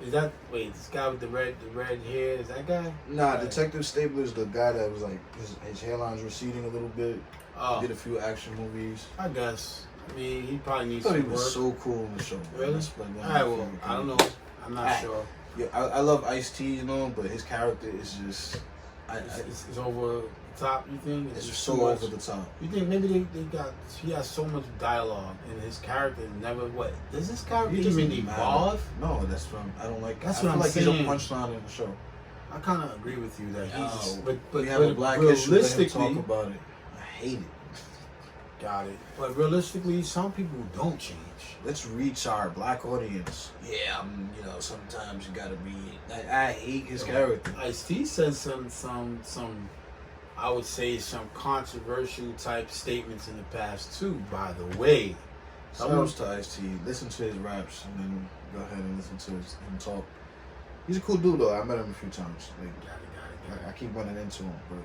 Is that this guy with the red hair? Is that guy? Nah, Detective Stabler is the guy that was like his hairline's receding a little bit. Oh, He did a few action movies. I guess. I mean, he probably I needs thought he some was work. so cool in the show. Man. Really? That's like one of my Alright, well, favorite I don't know. characters. I'm not Alright. sure. Yeah, I love Ice-T, but his character is just. It's over the top. You think It's just so too much? over the top. You think maybe he has so much dialogue and his character never does this character He even doesn't matter. evolve? No, that's from. I don't like. That's I what feel I'm like saying. he's a punchline in the show. I kind of agree with you that he's just, but we have a black issue. Let him realistically, talk about it. I hate it. got it. But realistically, some people don't change. Let's reach our black audience. Yeah, sometimes you gotta be. I hate his character. Ice-T says some I would say some controversial type statements in the past too. By the way, Shouts to Ice-T. Listen to his raps and then go ahead and listen to him talk. He's a cool dude though. I met him a few times. I keep running into him, but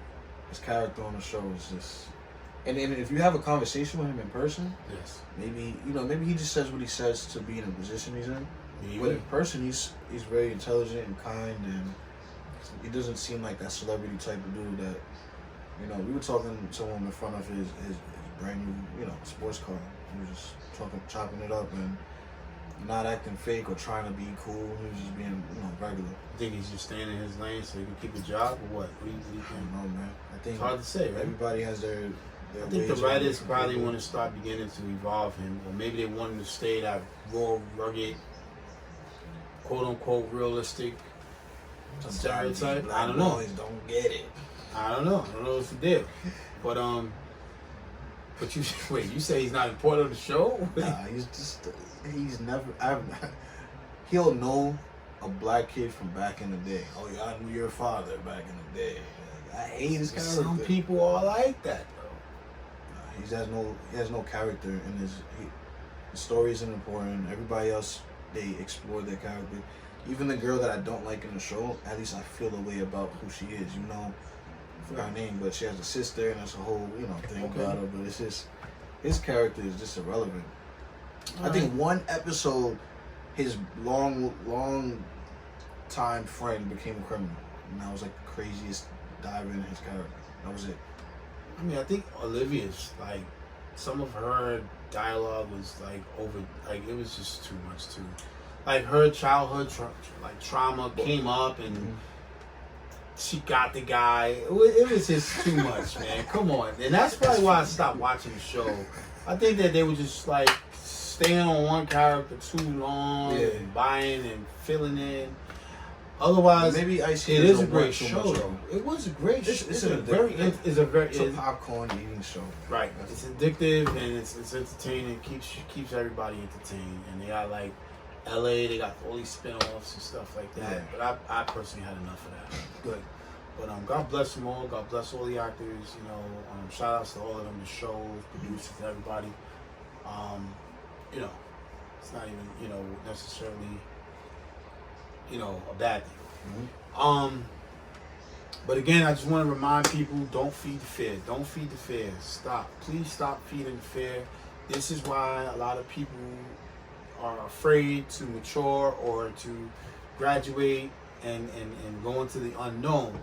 his character on the show is just. And if you have a conversation with him in person, yes, maybe he just says what he says to be in the position he's in. maybe. But in person, he's very intelligent and kind, and he doesn't seem like that celebrity type of dude that. We were talking to him in front of his brand new, sports car. He was just chopping it up and not acting fake or trying to be cool. He was just being, regular. I think he's just staying in his lane so he can keep a job or what? What do you I think? don't know, man. I think It's hard to say, right? everybody has their I think the ways writers of- probably want to start beginning to evolve him, or maybe they want him to stay that raw, rugged, quote unquote realistic Sometimes stereotype. these I don't black know. boys don't get it. I don't know what's the deal. But you wait. You say he's not important on the show? Nah, he's never. He'll know a black kid from back in the day. Oh yeah, I knew your father back in the day. I hate his character. Some people are like that though. He has no character in his story isn't important. Everybody else, they explore their character. Even the girl that I don't like in the show, at least I feel a way about who she is. I forgot her name, but she has a sister, and that's a whole thing about her. But it's just his character is just irrelevant. I think one episode, his long time friend became a criminal, and that was like the craziest dive in his character. That was it. I mean, I think Olivia's some of her dialogue was it was just too much too. Like her childhood trauma came up and she got the guy. It was just too much, man. Come on. And that's probably why I stopped watching the show. I think that they were just staying on one character too long and buying and filling in. Otherwise, Maybe it is a great show though. It was a great show. It's a popcorn eating show. Right. It's addictive and it's entertaining. Keeps everybody entertained. And they got LA, they got all these spin-offs and stuff like that. Yeah. But I personally had enough of that. Good. But God bless them all. God bless all the actors. Shout outs to all of them, the shows, producers, everybody. It's not even necessarily a bad thing. Mm-hmm. But again, I just want to remind people: don't feed the fear. Don't feed the fear. Stop. Please stop feeding the fear. This is why a lot of people are afraid to mature or to graduate and go into the unknown.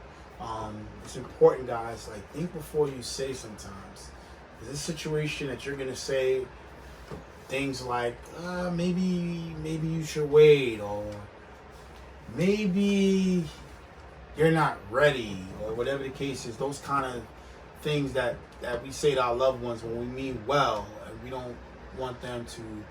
It's important, guys. Like, think before you say. Sometimes is this situation that you're gonna say things like maybe you should wait, or maybe you're not ready, or whatever the case is. Those kind of things that we say to our loved ones when we mean well, and we don't want them to